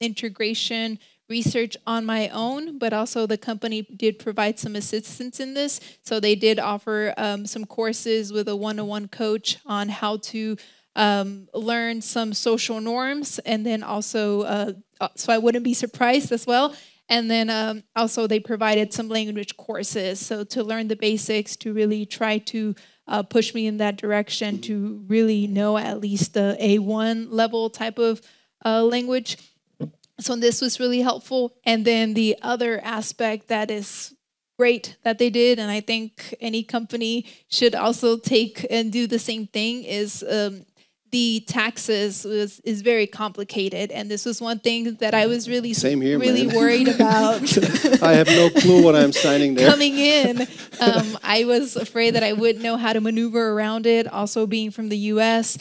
integration research on my own, but also the company did provide some assistance in this. So they did offer some courses with a one-on-one coach on how to learn some social norms, and then also, so I wouldn't be surprised as well. And then also they provided some language courses. So to learn the basics, to really try to push me in that direction, to really know at least the A1 level type of language. So this was really helpful. And then the other aspect that is great that they did, and I think any company should also take and do the same thing, is the taxes is very complicated, and this was one thing that I was really worried about. I have no clue what I'm signing there. Coming in, I was afraid that I wouldn't know how to maneuver around it. Also, being from the U.S.,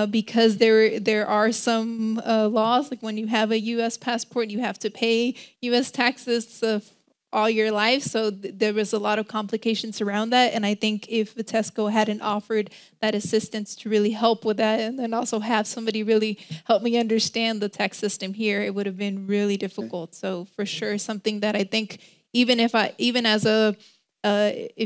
because there are some laws, like when you have a U.S. passport, you have to pay U.S. taxes all your life. So there was a lot of complications around that. And I think if Vitesco hadn't offered that assistance to really help with that, and then also have somebody really help me understand the tax system here, it would have been really difficult. Okay. So for sure, something that I think if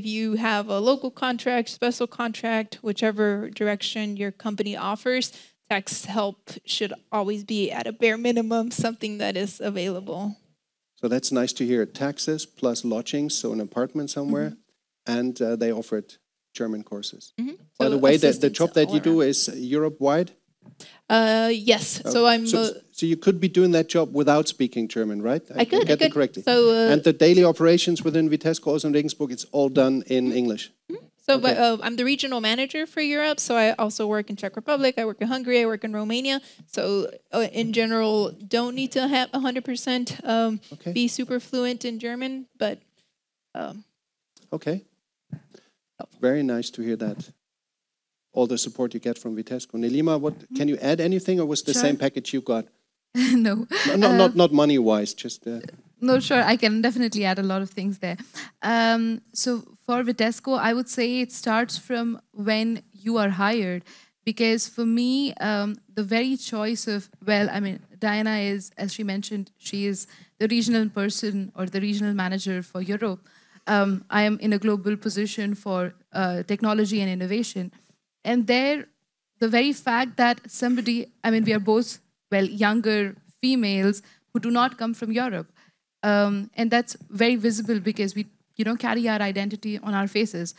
you have a local contract, special contract, whichever direction your company offers, tax help should always be at a bare minimum, something that is available. So that's nice to hear. Taxes plus lodging, so an apartment somewhere, and they offered German courses. By the way, the job that you do is Europe-wide? Yes. So I'm. So you could be doing that job without speaking German, right? I could get it correctly. So, and the daily operations within Vitesco, also in Regensburg, it's all done in English. So, okay. But I'm the regional manager for Europe. So I also work in Czech Republic. I work in Hungary. I work in Romania. So in general, don't need to have 100% be super fluent in German, but. Okay. Very nice to hear that. All the support you get from Vitesco. Nelima, can you add anything, or was the same package you got? No. Not money-wise, just... No, sure, I can definitely add a lot of things there. So for Vitesco, I would say it starts from when you are hired. Because for me, the very choice of, Diana is, as she mentioned, she is the regional person or the regional manager for Europe. I am in a global position for technology and innovation. And there, the very fact that somebody, we are both, younger females who do not come from Europe. And that's very visible because we, carry our identity on our faces.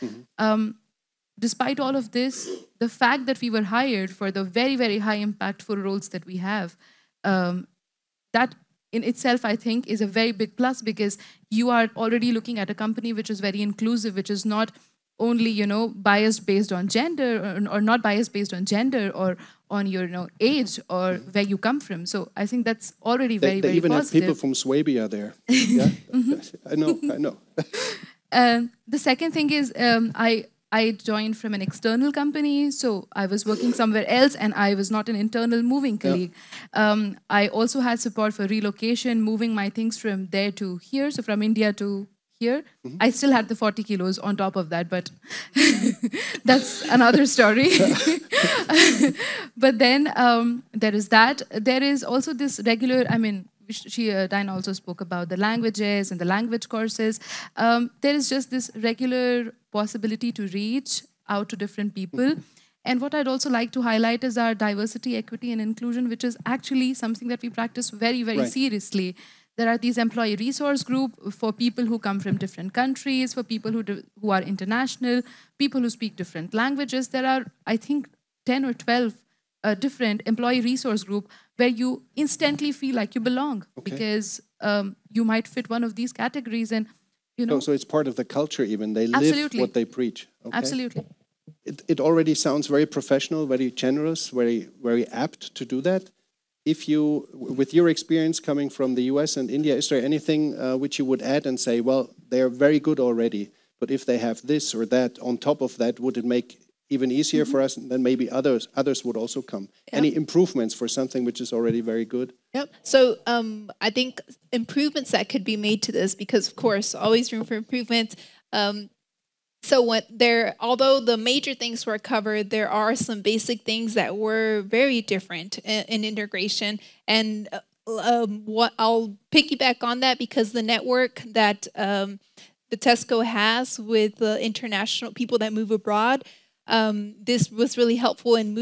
Despite all of this, the fact that we were hired for the very, very high impactful roles that we have, that in itself, I think, is a very big plus, because you are already looking at a company which is very inclusive, which is not only, biased based on gender, or not biased based on gender, on your age or where you come from. So I think that's already very, They very even positive. have people from Swabia there. Yeah, I know. The second thing is I joined from an external company, so I was working somewhere else and I was not an internal moving colleague. I also had support for relocation, moving my things from there to here, so from India to here. I still had the 40 kilos on top of that, but that's another story. But then there is that. There is also this regular, Diana also spoke about the languages and the language courses. There is just this regular possibility to reach out to different people. And what I'd also like to highlight is our diversity, equity, and inclusion, which is actually something that we practice very, very seriously. There are these employee resource group for people who come from different countries, for people who are international, people who speak different languages. There are, I think, 10 or 12 different employee resource group where you instantly feel like you belong because you might fit one of these categories, and So it's part of the culture even. They live what they preach. Okay. Absolutely. It already sounds very professional, very generous, very, very apt to do that. If you, with your experience coming from the US and India, is there anything which you would add and say, well, they're very good already, but if they have this or that on top of that, would it make even easier for us, and then maybe others would also come? Yep. Any improvements for something which is already very good? Yep. So I think improvements that could be made to this, because of course, always room for improvement. Although the major things were covered, there are some basic things that were very different in integration. And what I'll piggyback on that, because the network that Vitesco has with the international people that move abroad, this was really helpful in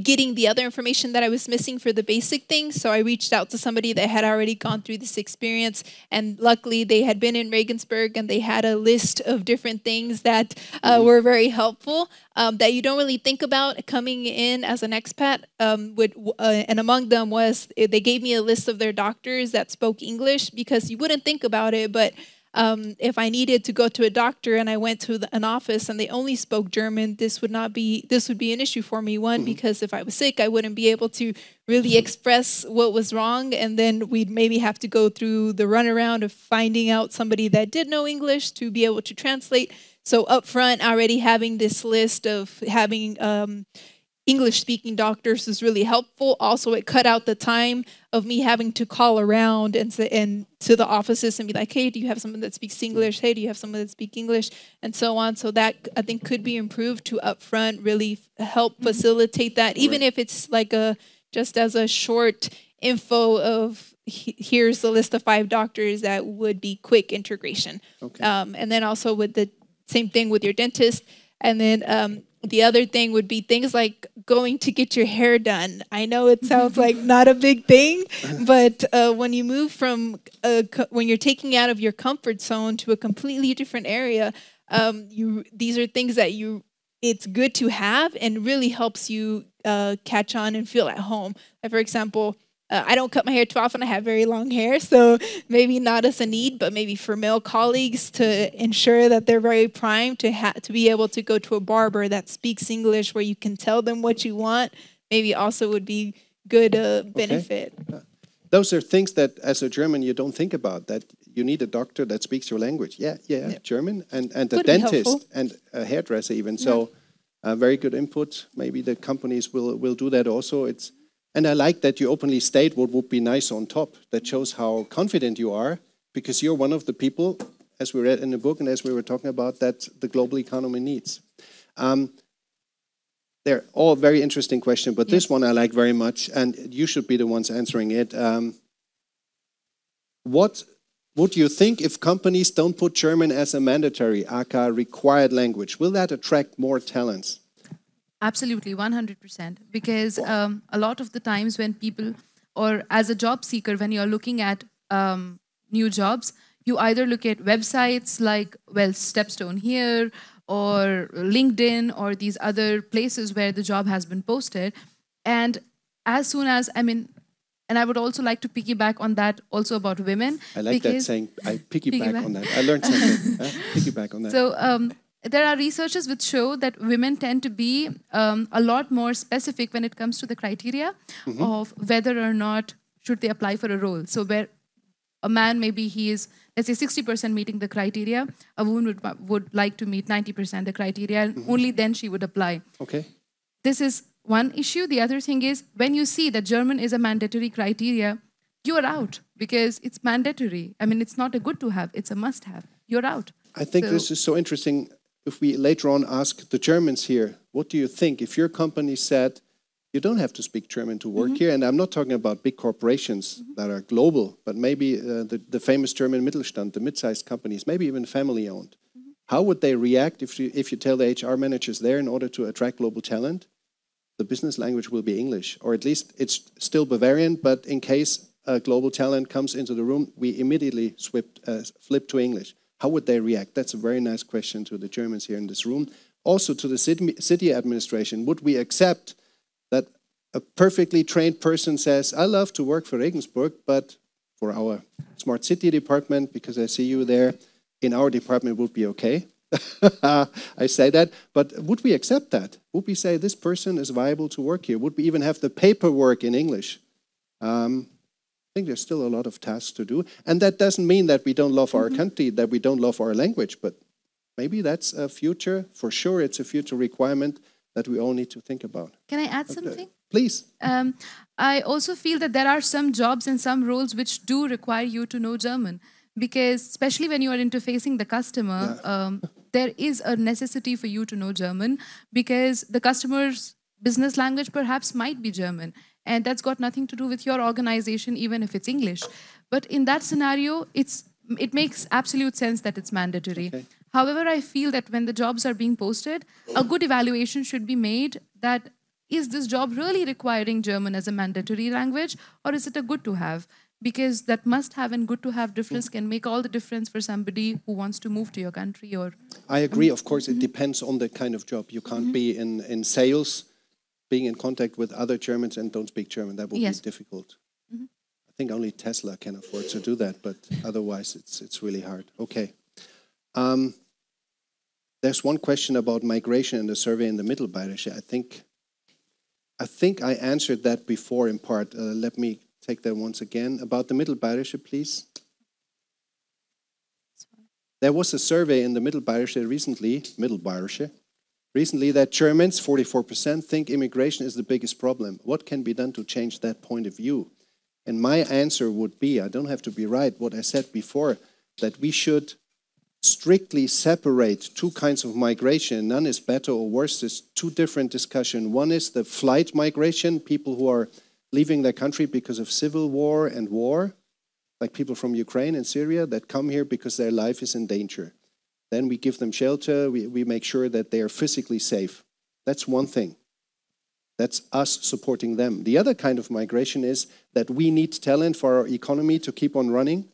getting the other information that I was missing for the basic things. So I reached out to somebody that had already gone through this experience, and luckily they had been in Regensburg and they had a list of different things that were very helpful that you don't really think about coming in as an expat. And among them was, they gave me a list of their doctors that spoke English, because you wouldn't think about it, but if I needed to go to a doctor and I went to an office and they only spoke German, this would be an issue for me. One, because if I was sick, I wouldn't be able to really express what was wrong, and then we'd maybe have to go through the runaround of finding out somebody that did know English to be able to translate. So up front, already having this list of having English-speaking doctors is really helpful. Also, it cut out the time of me having to call around and to the offices and be like, hey, do you have someone that speaks English? Hey, do you have someone that speaks English? And so on. So that, I think, could be improved to upfront really help facilitate that, even if it's like just as a short info of, here's the list of 5 doctors, that would be quick integration. Okay. And then also with the same thing with your dentist. And then the other thing would be things like going to get your hair done. I know it sounds like not a big thing, but when you move from, when you're taking out of your comfort zone to a completely different area, these are things that it's good to have and really helps you catch on and feel at home. Like, for example, I don't cut my hair too often. I have very long hair, so maybe not as a need, but maybe for male colleagues to ensure that they're very primed to be able to go to a barber that speaks English, where you can tell them what you want, maybe also would be good benefit. Okay. Those are things that, as a German, you don't think about, that you need a doctor that speaks your language. Yeah. German, and a dentist and a hairdresser even. So very good input. Maybe the companies will do that also. And I like that you openly state what would be nice on top. That shows how confident you are, because you're one of the people, as we read in the book and as we were talking about, that the global economy needs. They're all very interesting questions, but this one I like very much, and you should be the ones answering it. What would you think if companies don't put German as a mandatory, aka required language? Will that attract more talents? Absolutely, 100%. Because a lot of the times when people, or as a job seeker, when you're looking at new jobs, you either look at websites like, Stepstone here, or LinkedIn, or these other places where the job has been posted. And as soon as, and I would also like to piggyback on that also about women. I like that saying, I piggyback on that. I learned something. Piggyback on that. So there are researches which show that women tend to be a lot more specific when it comes to the criteria of whether or not should they apply for a role. So where a man, maybe he is, let's say 60% meeting the criteria, a woman would like to meet 90% the criteria, and only then she would apply. Okay. This is one issue. The other thing is, when you see that German is a mandatory criteria, you are out because it's mandatory. I mean, it's not a good to have, it's a must have. You're out. I think this is so interesting. If we later on ask the Germans here, what do you think? If your company said, you don't have to speak German to work here, and I'm not talking about big corporations that are global, but maybe the famous German Mittelstand, the mid-sized companies, maybe even family-owned. How would they react if you tell the HR managers there, in order to attract global talent, the business language will be English, or at least it's still Bavarian, but in case a global talent comes into the room, we immediately flip to English. How would they react? That's a very nice question to the Germans here in this room. Also to the city administration, would we accept that a perfectly trained person says, I love to work for Regensburg, but for our smart city department, because I see you there, in our department would be okay. I say that, but would we accept that? Would we say this person is viable to work here? Would we even have the paperwork in English? I think there's still a lot of tasks to do. And that doesn't mean that we don't love our country, that we don't love our language, but maybe that's a future, for sure it's a future requirement that we all need to think about. Can I add something? Please. I also feel that there are some jobs and some roles which do require you to know German, because especially when you are interfacing the customer, there is a necessity for you to know German, because the customer's business language perhaps might be German, and that's got nothing to do with your organization, even if it's English. But in that scenario, it makes absolute sense that it's mandatory. Okay. However, I feel that when the jobs are being posted, a good evaluation should be made that, is this job really requiring German as a mandatory language, or is it a good to have? Because that must have and good to have difference can make all the difference for somebody who wants to move to your country. Or I agree. Of course, it depends on the kind of job. You can't be in sales, being in contact with other Germans and don't speak German. That would be difficult. I think only Tesla can afford to do that, but otherwise it's really hard. Okay. There's one question about migration in the survey in the Mittelbayerische. I think I answered that before in part. Let me take that once again. About the Mittelbayerische, please. There was a survey in the Mittelbayerische recently that Germans, 44%, think immigration is the biggest problem. What can be done to change that point of view? And my answer would be, I don't have to be right, what I said before, that we should strictly separate two kinds of migration. None is better or worse. There's two different discussions. One is the flight migration, people who are leaving their country because of civil war and war, like people from Ukraine and Syria that come here because their life is in danger. Then we give them shelter, we make sure that they are physically safe. That's one thing. That's us supporting them. The other kind of migration is that we need talent for our economy to keep on running.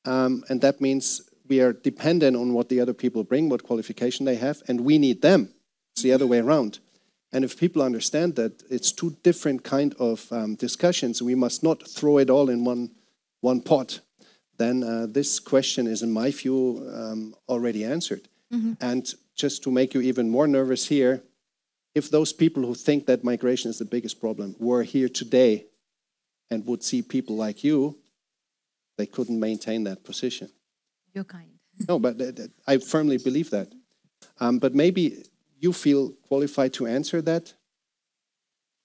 And that means we are dependent on what the other people bring, what qualification they have, and we need them. It's the other way around. And if people understand that it's two different kind of discussions, we must not throw it all in one pot, then this question is, in my view, already answered. And just to make you even more nervous here, if those people who think that migration is the biggest problem were here today and would see people like you, they couldn't maintain that position. You're kind. No, but I firmly believe that. But maybe you feel qualified to answer that?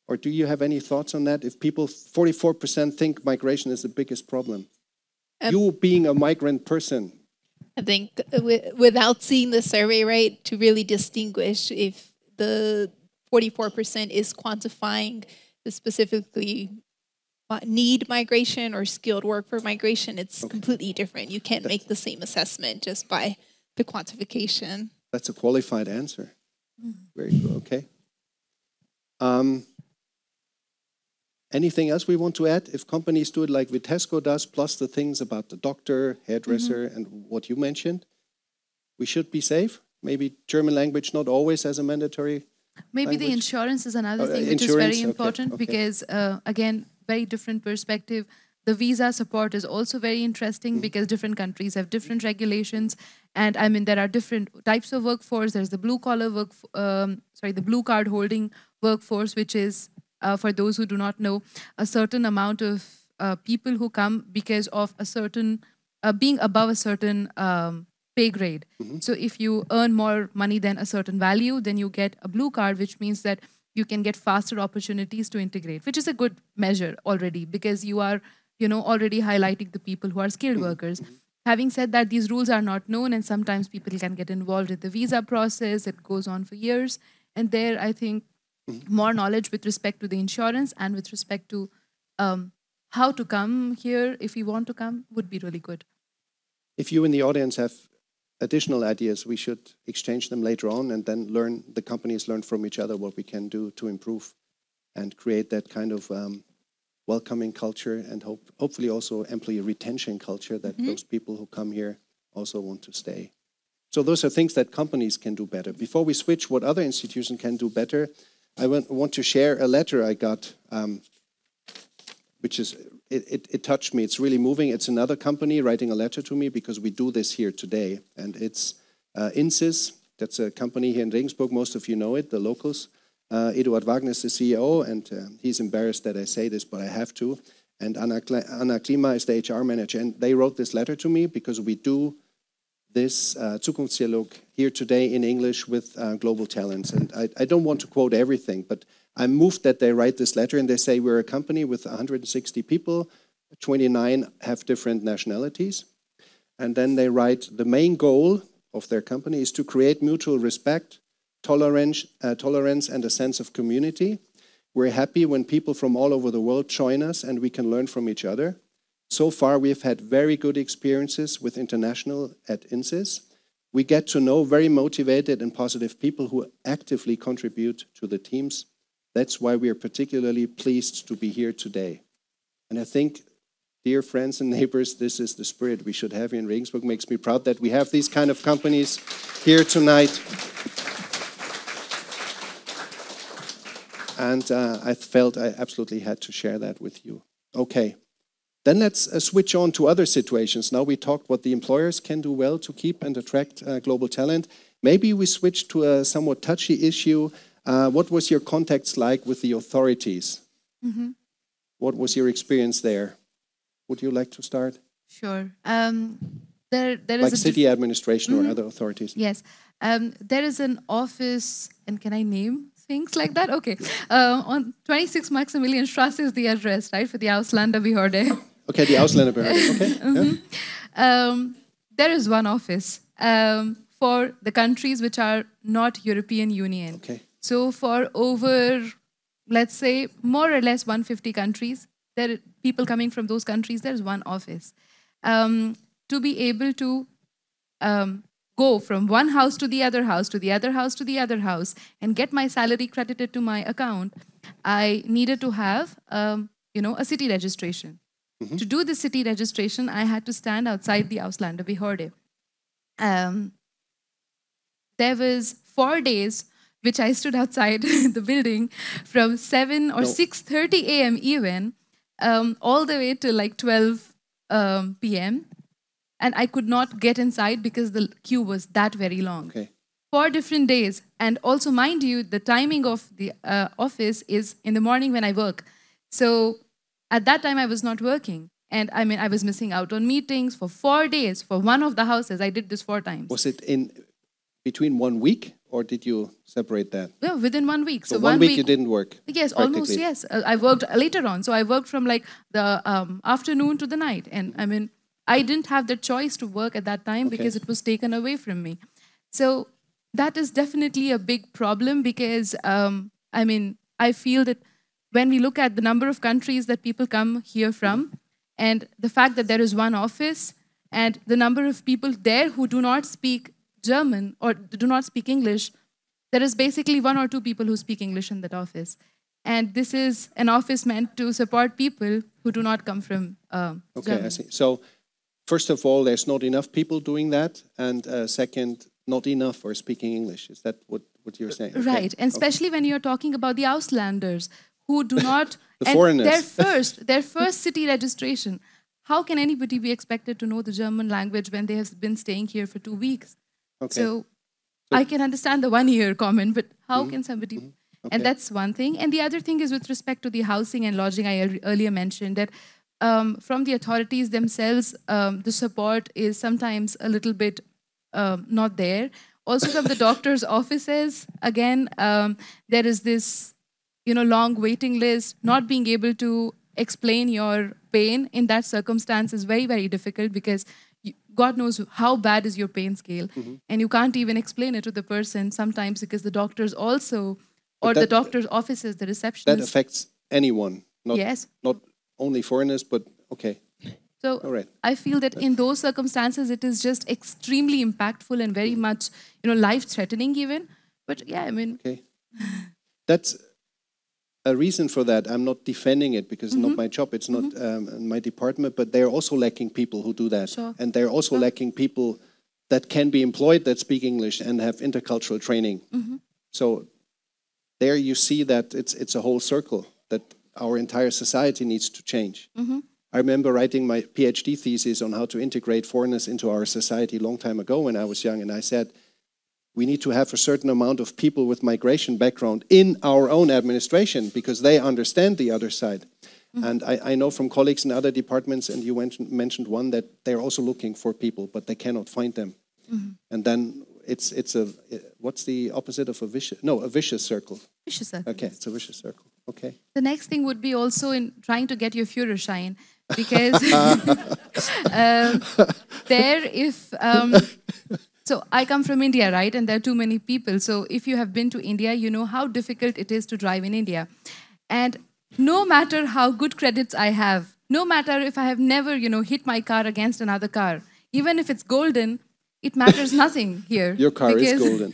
Or do you have any thoughts on that? If people, 44% think migration is the biggest problem. You being a migrant person. I think without seeing the survey, right, to really distinguish if the 44% is quantifying the specifically need migration or skilled work for migration, it's completely different. You can't make the same assessment just by the quantification. That's a qualified answer. Very good, okay. Anything else we want to add? If companies do it like Vitesco does, plus the things about the doctor, hairdresser, and what you mentioned, we should be safe. Maybe German language not always as a mandatory Maybe language. the insurance is another thing which is very important because, again, very different perspective. the visa support is also very interesting because different countries have different regulations. And I mean, there are different types of workforce. There's the blue collar the blue card holding workforce, which is, for those who do not know, a certain amount of people who come because of a certain, being above a certain pay grade. So if you earn more money than a certain value, then you get a blue card, which means that you can get faster opportunities to integrate, which is a good measure already because you are, already highlighting the people who are skilled workers. Having said that, these rules are not known and sometimes people can get involved in the visa process. It goes on for years. And there, I think, more knowledge with respect to the insurance and with respect to how to come here if you want to come would be really good. If you in the audience have additional ideas, we should exchange them later on and then the companies learn from each other what we can do to improve and create that kind of welcoming culture and hopefully also employee retention culture that those people who come here also want to stay. So those are things that companies can do better. Before we switch what other institutions can do better, I want to share a letter I got, which is, it touched me. It's really moving. It's another company writing a letter to me because we do this here today. And it's Insys. That's a company here in Regensburg. Most of you know it, the locals. Eduard Wagner is the CEO, and he's embarrassed that I say this, but I have to. And Anna Klima is the HR manager. And they wrote this letter to me because we do this Zukunftsdialog here today in English with global talents. And I don't want to quote everything, but I'm moved that they write this letter and they say we're a company with 160 people, 29 have different nationalities. And then they write the main goal of their company is to create mutual respect, tolerance and a sense of community. We're happy when people from all over the world join us and we can learn from each other. So far, we've had very good experiences with International at Insys. We get to know very motivated and positive people who actively contribute to the teams. That's why we are particularly pleased to be here today. And I think, dear friends and neighbors, this is the spirit we should have here in Regensburg. It makes me proud that we have these kind of companies here tonight. And I felt I absolutely had to share that with you. Okay. Then let's switch on to other situations. Now we talked what the employers can do well to keep and attract global talent. Maybe we switch to a somewhat touchy issue. What was your contacts like with the authorities? What was your experience there? Would you like to start? Sure. There is like city administration or other authorities? Yes. There is an office, and can I name things like that? Okay. On 26 Maximilianstraße is the address, right, for the Ausländerbehörde. Okay, the Ausländerbehörde. Okay. Yeah. There is one office for the countries which are not European Union. Okay. So for over, let's say, more or less 150 countries, there are people coming from those countries, there's one office. To be able to go from one house to the other house, to the other house, to the other house, and get my salary credited to my account, I needed to have, a city registration. To do the city registration, I had to stand outside the Ausländerbehörde. There was 4 days which I stood outside the building from 7 or 6:30 a.m. even, all the way to like 12 p.m. And I could not get inside because the queue was that very long. Okay. 4 different days. And also, mind you, the timing of the office is in the morning when I work. So at that time, I was not working. And I mean, I was missing out on meetings for 4 days for one of the houses. I did this 4 times. Was it in between 1 week, or did you separate that? Yeah, within 1 week. So 1 week you didn't work? Yes, almost, yes. I worked later on. So I worked from like the afternoon to the night. And I mean, I didn't have the choice to work at that time because it was taken away from me. So that is definitely a big problem because, I feel that when we look at the number of countries that people come here from and the fact that there is one office and the number of people there who do not speak German or do not speak English, there is basically 1 or 2 people who speak English in that office. And this is an office meant to support people who do not come from Germany. I see. So first of all, there's not enough people doing that, and second, not enough for speaking English. Is that what you're saying? Right, and especially when you're talking about the Auslanders, who do not, The and foreigners. their first city registration. How can anybody be expected to know the German language when they have been staying here for 2 weeks? Okay. So I can understand the 1 year comment, but how can somebody? Okay. And that's one thing. And the other thing is with respect to the housing and lodging, I earlier mentioned that from the authorities themselves, the support is sometimes a little bit not there. Also from the doctor's offices, again, there is this, long waiting list. Not being able to explain your pain in that circumstance is very, very difficult because God knows how bad is your pain scale. And you can't even explain it to the person sometimes because the doctors also, or the doctor's offices, the receptionists. That affects anyone, not, Yes. not only foreigners, but okay. So All right. I feel that in those circumstances, it is just extremely impactful and very much, life-threatening even. But yeah, I mean, Okay. That's a reason for that. I'm not defending it because it's not my job. It's not my department, but they're also lacking people who do that. Sure. And they're also lacking people that can be employed that speak English and have intercultural training. So there you see that it's a whole circle that our entire society needs to change. I remember writing my PhD thesis on how to integrate foreigners into our society a long time ago when I was young, and I said, we need to have a certain amount of people with migration background in our own administration because they understand the other side. And I know from colleagues in other departments, and you mentioned one, that they're also looking for people, but they cannot find them. And then it's a, what's the opposite of a vicious? No, a vicious circle. vicious circle. Okay, it's a vicious circle. Okay. The next thing would be also in trying to get your Führerschein because so I come from India, right? And there are too many people. So if you have been to India, you know how difficult it is to drive in India. And no matter how good credits I have, no matter if I have never, hit my car against another car, even if it's golden, it matters nothing here. Your car is golden.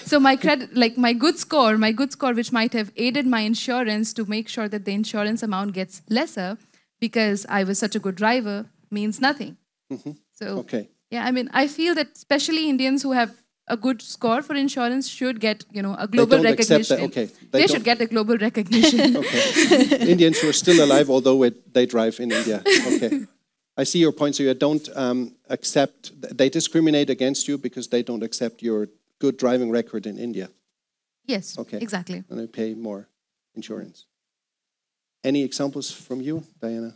So my credit, like my good score, which might have aided my insurance to make sure that the insurance amount gets lesser because I was such a good driver, means nothing. So Okay. yeah, I mean, I feel that especially Indians who have a good score for insurance should get, a global don't accept recognition. that. Okay. They should get a global recognition. Okay. Indians who are still alive, although they drive in India. Okay. I see your point. So you don't accept, they discriminate against you because they don't accept your good driving record in India. Yes, Okay. exactly. And they pay more insurance. Any examples from you, Diana?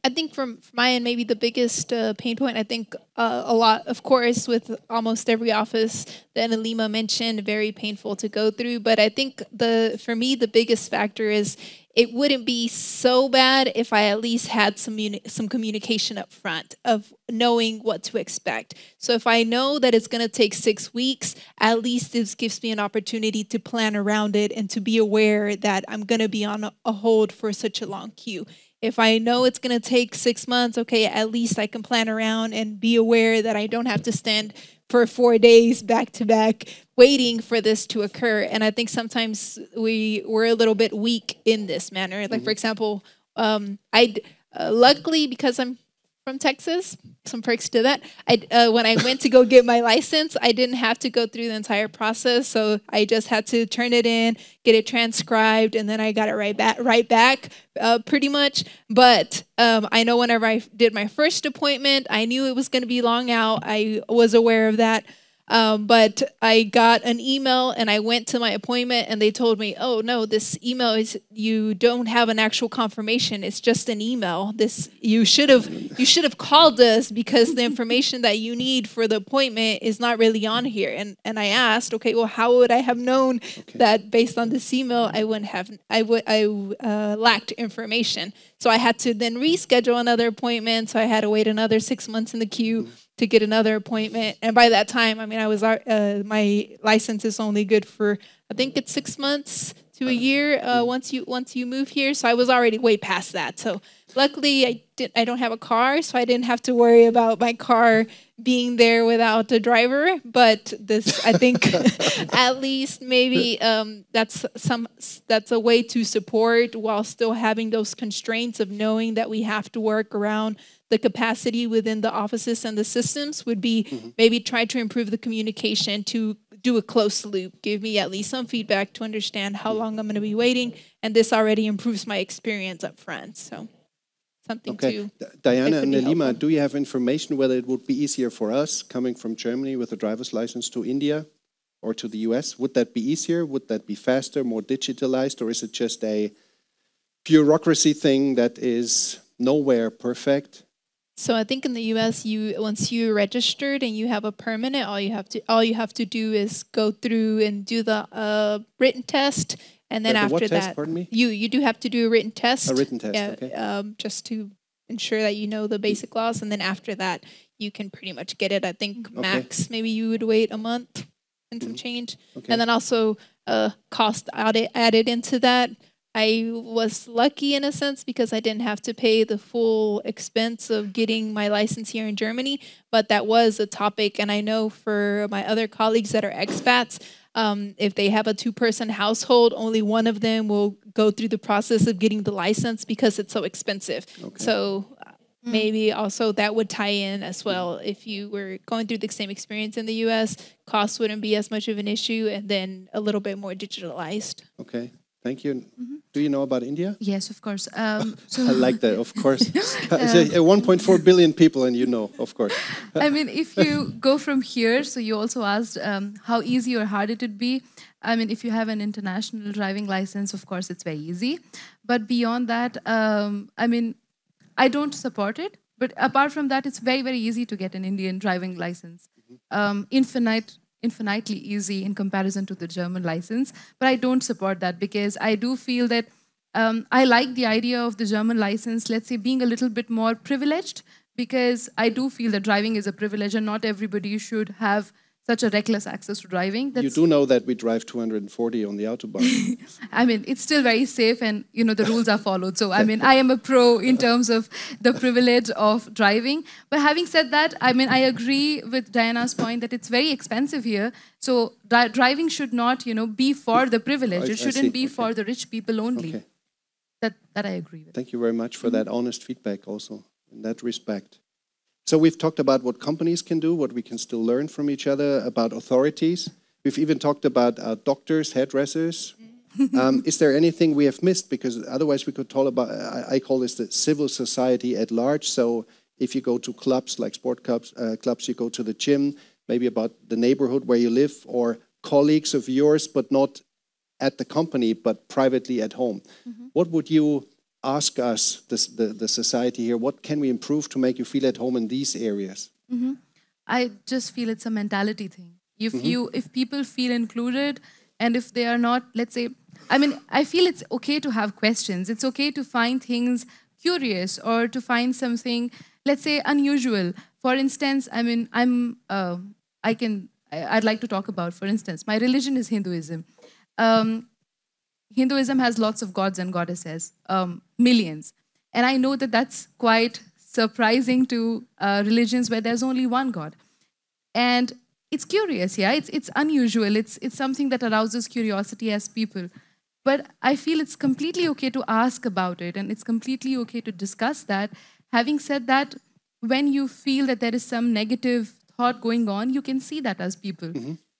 I think from my end, maybe the biggest pain point, I think a lot, of course, with almost every office that Nilima mentioned, very painful to go through. But I think for me, the biggest factor is it wouldn't be so bad if I at least had some communication up front of knowing what to expect. So if I know that it's going to take 6 weeks, at least this gives me an opportunity to plan around it and to be aware that I'm going to be on a hold for such a long queue. If I know it's going to take 6 months, okay, at least I can plan around and be aware that I don't have to stand for 4 days back to back waiting for this to occur. And I think sometimes we're a little bit weak in this manner. Like, for example, luckily, because I'm from Texas, some perks to that. When I went to go get my license, I didn't have to go through the entire process. So I just had to turn it in, get it transcribed, and then I got it right back, pretty much. But I know whenever I did my first appointment, I knew it was going to be long out. I was aware of that. But I got an email and I went to my appointment and they told me, oh no, this email is, you don't have an actual confirmation. It's just an email. You should have called us because the information that you need for the appointment is not really on here. And I asked, okay, well, how would I have known that based on this email, I lacked information. So I had to then reschedule another appointment. So I had to wait another 6 months in the queue to get another appointment. And by that time, I mean, my license is only good for, I think it's 6 months to a year once you move here. So I was already way past that. So luckily, I don't have a car, so I didn't have to worry about my car being there without a driver. But this, I think, at least maybe that's a way to support while still having those constraints of knowing that we have to work around the capacity within the offices and the systems would be maybe try to improve the communication to do a close loop, give me at least some feedback to understand how long I'm going to be waiting, and this already improves my experience up front. So something to Diana that could and be Nelima, helpful. do you have information whether it would be easier for us coming from Germany with a driver's license to India or to the US? Would that be easier? Would that be faster, more digitalized, or is it just a bureaucracy thing that is nowhere perfect? So I think in the U.S., once you're registered and you have a permanent, all you have to do is go through and do the written test, and then The after what that, test, pardon me? you do have to do a written test. A written test, yeah, okay. just to ensure that you know the basic laws, and then after that, you can pretty much get it. I think max maybe you would wait a month and some change, Okay. and then also cost added into that. I was lucky in a sense because I didn't have to pay the full expense of getting my license here in Germany, but that was a topic. And I know for my other colleagues that are expats, if they have a two-person household, only one of them will go through the process of getting the license because it's so expensive. Okay. So maybe also that would tie in as well. If you were going through the same experience in the US, costs wouldn't be as much of an issue, and then a little bit more digitalized. Okay, thank you. Do you know about India? Yes, of course. So I like that, of course. It's 1.4 billion people, and you know, of course. I mean, if you go from here, so you also asked how easy or hard it would be. I mean, if you have an international driving license, of course, it's very easy. But beyond that, I mean, I don't support it. But apart from that, it's very, very easy to get an Indian driving license. Infinitely easy in comparison to the German license. But I don't support that because I do feel that I like the idea of the German license, let's say, being a little bit more privileged, because I do feel that driving is a privilege and not everybody should have such a reckless access to driving. You do know that we drive 240 on the Autobahn. I mean, it's still very safe and, you know, the rules are followed. So, I mean, I am a pro in terms of the privilege of driving. But having said that, I mean, I agree with Diana's point that it's very expensive here. So, driving should not, you know, be for the privileged. It shouldn't be for the rich people only. Okay. That I agree with. Thank you very much for that honest feedback also in that respect. So we've talked about what companies can do, what we can still learn from each other, about authorities. We've even talked about doctors, hairdressers. Is there anything we have missed? Because otherwise we could talk about, I call this the civil society at large. So if you go to clubs like sport clubs, you go to the gym, maybe about the neighborhood where you live, or colleagues of yours, but not at the company, but privately at home. What would you ask us, the society here, what can we improve to make you feel at home in these areas? I just feel it's a mentality thing. If people feel included, and if they are not, let's say, I mean, I feel it's okay to have questions. It's okay to find things curious or to find something, let's say, unusual. For instance, I mean, I'd like to talk about, for instance, my religion is Hinduism. Hinduism has lots of gods and goddesses, millions. And I know that that's quite surprising to religions where there's only one God. And it's curious, yeah, it's unusual. It's something that arouses curiosity as people. But I feel it's completely okay to ask about it, and it's completely okay to discuss that. Having said that, when you feel that there is some negative thought going on, you can see that as people.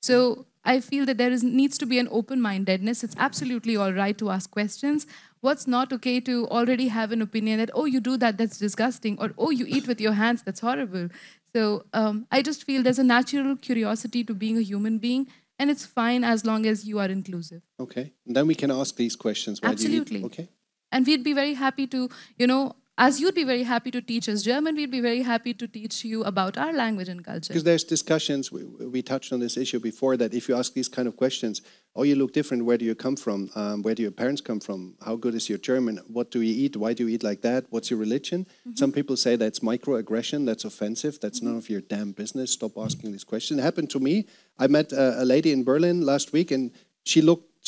So I feel that needs to be an open-mindedness. It's absolutely all right to ask questions. What's not okay to already have an opinion that, oh, you do that, that's disgusting, or oh, you eat with your hands, that's horrible. So I just feel there's a natural curiosity to being a human being, and it's fine as long as you are inclusive. Okay, and then we can ask these questions. Why Absolutely. Do you okay. And we'd be very happy to, you know, as you'd be very happy to teach us German, we'd be very happy to teach you about our language and culture. Because there's discussions, we touched on this issue before, that if you ask these kind of questions, oh, you look different, where do you come from? Where do your parents come from? How good is your German? What do you eat? Why do you eat like that? What's your religion? Some people say that's microaggression, that's offensive, that's none of your damn business. Stop asking these questions. It happened to me. I met a lady in Berlin last week, and she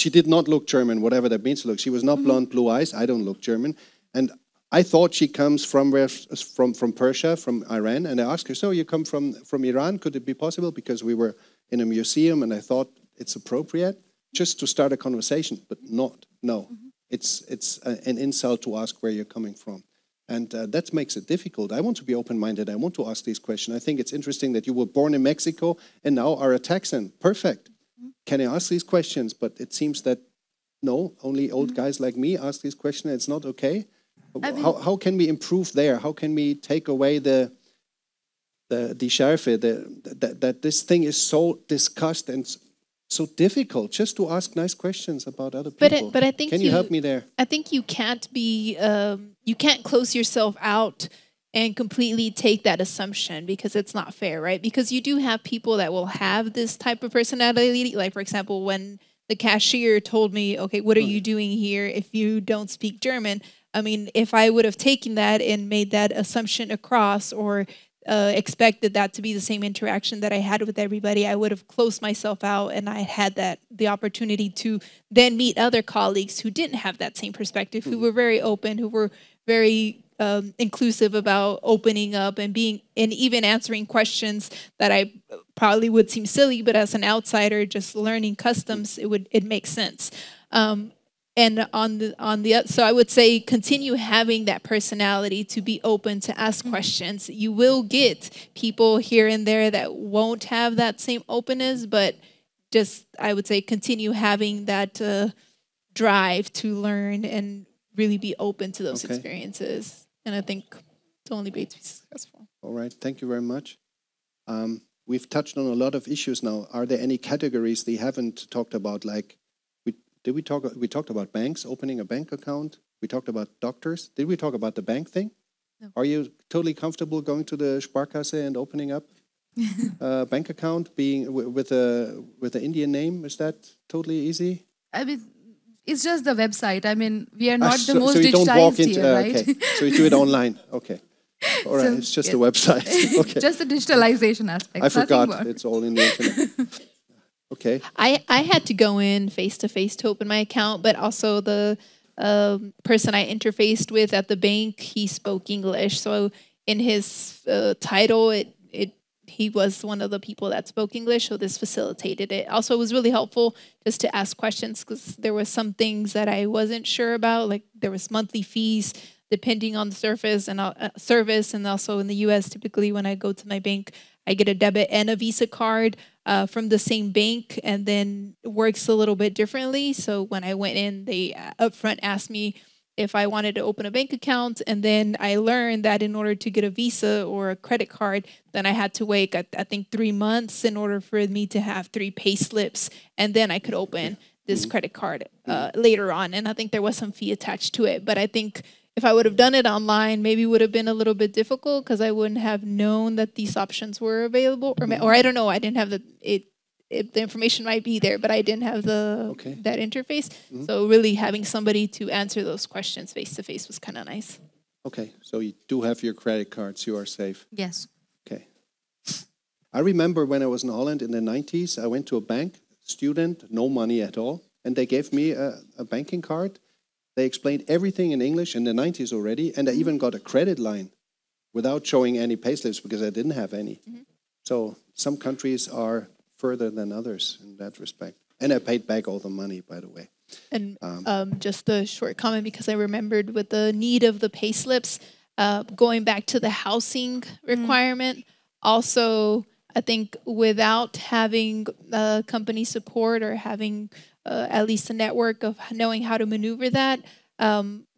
did not look German, whatever that means to look. She was not blonde, blue eyes. I don't look German. And I thought she comes from Persia, from Iran, and I asked her, so you come from Iran? Could it be possible? Because we were in a museum, and I thought it's appropriate just to start a conversation, but not. No, it's an insult to ask where you're coming from. And that makes it difficult. I want to be open-minded. I want to ask these questions. I think it's interesting that you were born in Mexico and now are a Texan. Perfect. can I ask these questions? But it seems that no, only old guys like me ask these questions. It's not okay. How can we improve there? How can we take away the Schärfe, that this thing is so discussed and so difficult just to ask nice questions about other people? But I think can you help me there? I think you can't be you can't close yourself out and completely take that assumption, because it's not fair, right? Because you do have people that will have this type of personality. Like, for example, when the cashier told me, okay, what are you doing here if you don't speak German? I mean, if I would have taken that and made that assumption across, or expected that to be the same interaction that I had with everybody, I would have closed myself out, and I had the opportunity to then meet other colleagues who didn't have that same perspective, who were very open, who were very inclusive about opening up and even answering questions that I probably would seem silly, but as an outsider just learning customs, it makes sense. And so I would say continue having that personality to be open to ask questions. You will get people here and there that won't have that same openness, but just, I would say, continue having that drive to learn and really be open to those experiences. And I think it's only way to be successful. All right, thank you very much. We've touched on a lot of issues now. Are there any categories they haven't talked about? Like, we talked about banks, opening a bank account. We talked about doctors. Did we talk about the bank thing? No. Are you totally comfortable going to the Sparkasse and opening up a bank account, being with an Indian name? Is that totally easy? I mean, it's just the website. I mean, we are not the most so you don't walk digitized into, here, right? Okay. So you do it online. Okay. All right. So, it's just a website. Okay. Just the digitalization aspect. I forgot. More. It's all in the internet. Okay. I had to go in face-to-face to open my account, but also the person I interfaced with at the bank, he spoke English. So in his title, he was one of the people that spoke English, so this facilitated it. Also, it was really helpful just to ask questions, because there were some things that I wasn't sure about, like there was monthly fees depending on the service, and also in the U.S., typically when I go to my bank, I get a debit and a Visa card from the same bank, and then it works a little bit differently. So when I went in, they upfront asked me if I wanted to open a bank account, and then I learned that in order to get a Visa or a credit card, then I had to wait, I think, 3 months in order for me to have 3 pay slips, and then I could open this credit card later on. And I think there was some fee attached to it. But I think if I would have done it online, maybe it would have been a little bit difficult, because I wouldn't have known that these options were available, or I don't know, I didn't have the information might be there, but I didn't have that interface. So really having somebody to answer those questions face to face was kind of nice. Okay, so you do have your credit cards, you are safe. Yes. Okay. I remember when I was in Holland in the 90s, I went to a bank, student, no money at all, and they gave me a banking card. They explained everything in English in the 90s already, and I even got a credit line without showing any payslips, because I didn't have any. So some countries are further than others in that respect. And I paid back all the money, by the way. And just a short comment, because I remembered with the need of the pay slips, going back to the housing requirement. Also, I think without having company support, or having at least a network of knowing how to maneuver that,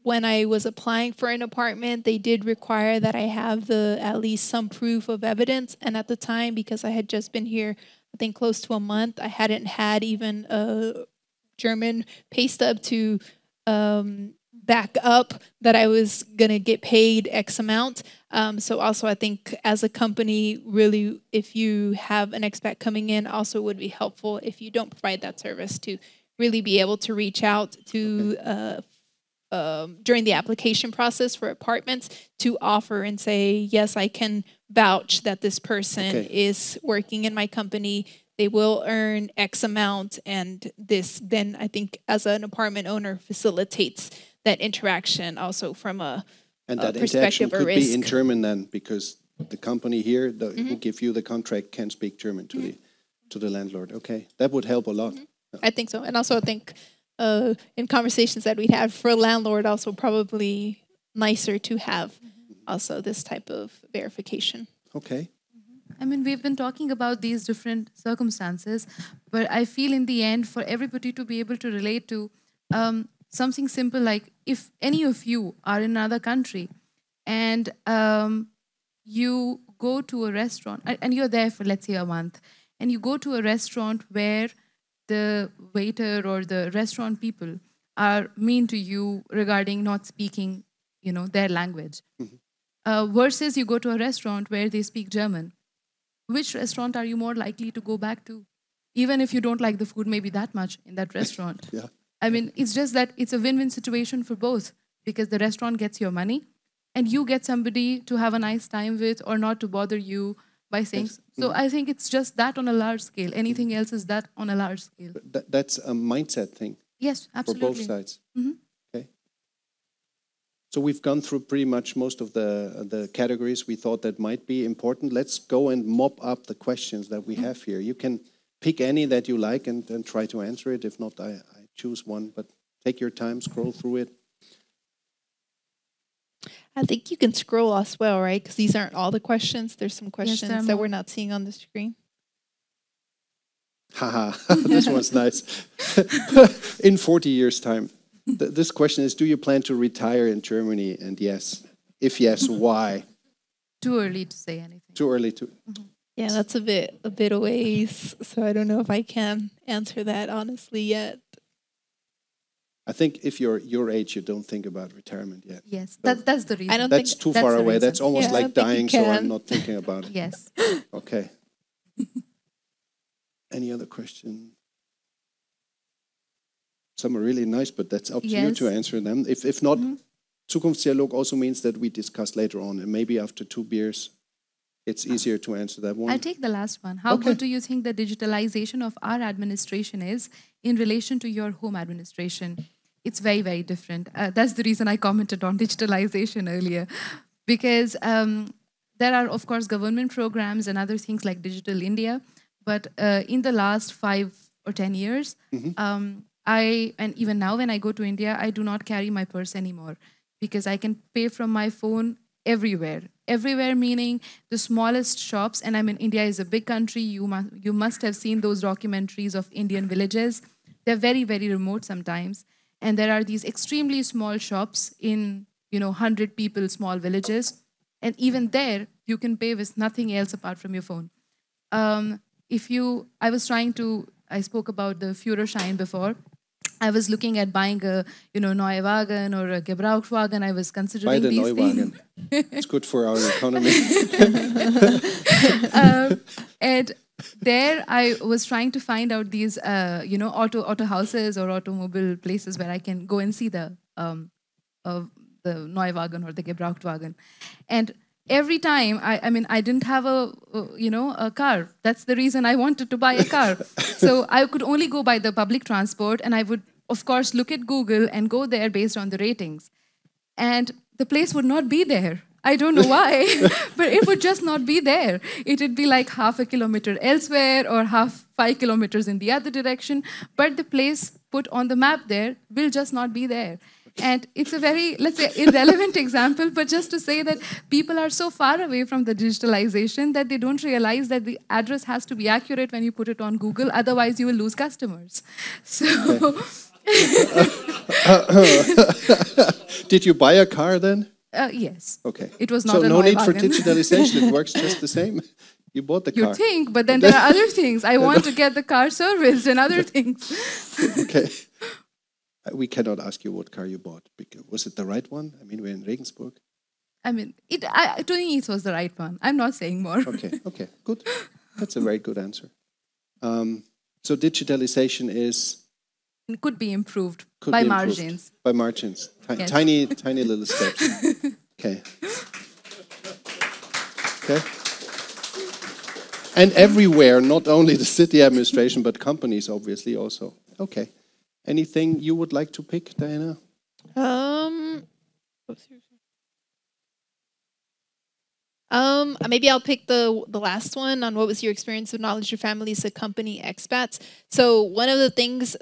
when I was applying for an apartment, they did require that I have at least some proof of evidence. And at the time, because I had just been here, I think close to a month, I hadn't had even a German pay stub to back up that I was going to get paid X amount. So also I think as a company, really, if you have an expat coming in, also would be helpful if you don't provide that service, to really be able to reach out to during the application process for apartments, to offer and say, yes, I can vouch that this person is working in my company. They will earn X amount, and this then, I think, as an apartment owner, facilitates that interaction also from a and that perspective interaction or could risk. be in German then, because the company here who give you the contract can speak German to the landlord. Okay, that would help a lot. I think so. And also I think in conversations that we'd had, for a landlord, also probably nicer to have also this type of verification. Okay. I mean, we've been talking about these different circumstances, but I feel in the end, for everybody to be able to relate to something simple like if any of you are in another country and you go to a restaurant and you're there for, let's say, a month, and you go to a restaurant where the waiter or the restaurant people are mean to you regarding not speaking, their language, versus you go to a restaurant where they speak German. Which restaurant are you more likely to go back to? Even if you don't like the food maybe that much in that restaurant. Yeah. I mean, it's just that it's a win-win situation for both, because the restaurant gets your money and you get somebody to have a nice time with or not to bother you by saying. Yes. So I think it's just that on a large scale. Anything else is that on a large scale. That's a mindset thing Yes, for absolutely. both sides. Mhm. Okay. So we've gone through pretty much most of the categories we thought that might be important. Let's go and mop up the questions that we have here. You can pick any that you like and try to answer it. If not, I choose one, but take your time, scroll through it. I think you can scroll as well, right? Because these aren't all the questions. There's some there questions are that more. we're not seeing on the screen. Haha, this one's nice. In 40 years' time. This question is, do you plan to retire in Germany? And yes. If yes, why? Too early to say anything. Too early to... Yeah, that's a bit a ways. So I don't know if I can answer that honestly yet. I think if you're your age, you don't think about retirement yet. Yes, So that's the reason. I don't that's think too that's far the away. reason. That's almost Yeah, I like don't think dying, you so I'm can. not thinking about it. Yes. Okay. Any other question? Some are really nice, but that's up to you Yes. to answer them. If not, Zukunftsdialog also means that we discuss later on, and maybe after 2 beers, it's easier to answer that one. I'll take the last one. How Okay. good do you think the digitalization of our administration is in relation to your home administration? It's very, very different. That's the reason I commented on digitalization earlier, because there are, of course, government programs and other things like Digital India. But in the last 5 or 10 years, and even now when I go to India, I do not carry my purse anymore, because I can pay from my phone everywhere. Everywhere meaning the smallest shops. And I mean, India is a big country. You must have seen those documentaries of Indian villages. They're very, very remote sometimes. And there are these extremely small shops in, 100 people, small villages. And even there, you can pay with nothing else apart from your phone. I spoke about the Führerschein before. I was looking at buying a, Neuwagen or a Gebrauchtwagen. I was Buy considering the these things. Neuwagen. It's good for our economy. And there I was trying to find out these, auto houses or automobile places where I can go and see the Neuwagen or the Gebrauchtwagen. And every time, I didn't have a car. That's the reason I wanted to buy a car. So I could only go by the public transport, and I would, of course, look at Google and go there based on the ratings. And the place would not be there. I don't know why, but it would just not be there. It would be like half a kilometer elsewhere or 5 kilometers in the other direction. But the place put on the map there will just not be there. And it's a very, let's say, irrelevant example, but just to say that people are so far away from the digitalization that they don't realize that the address has to be accurate when you put it on Google. Otherwise, you will lose customers. So... Did you buy a car then? Yes. Okay. It was not so a no need for Neuwagen. digitalization. It works just the same. You bought the car. You think, but then there are other things. I want to get the car serviced and other things. Okay. We cannot ask you what car you bought. Was it the right one? I mean, we're in Regensburg. To me, it was the right one. I'm not saying more. Okay, good. That's a very good answer. So digitalization is... It could be improved could by be improved. margins. By margins. Yes. Tiny little steps. Okay. Okay. And everywhere, not only the city administration, but companies, obviously, also. Okay. Anything you would like to pick, Diana? Maybe I'll pick the last one on what was your experience with Knowledge Your Family as a company expats. So one of the things,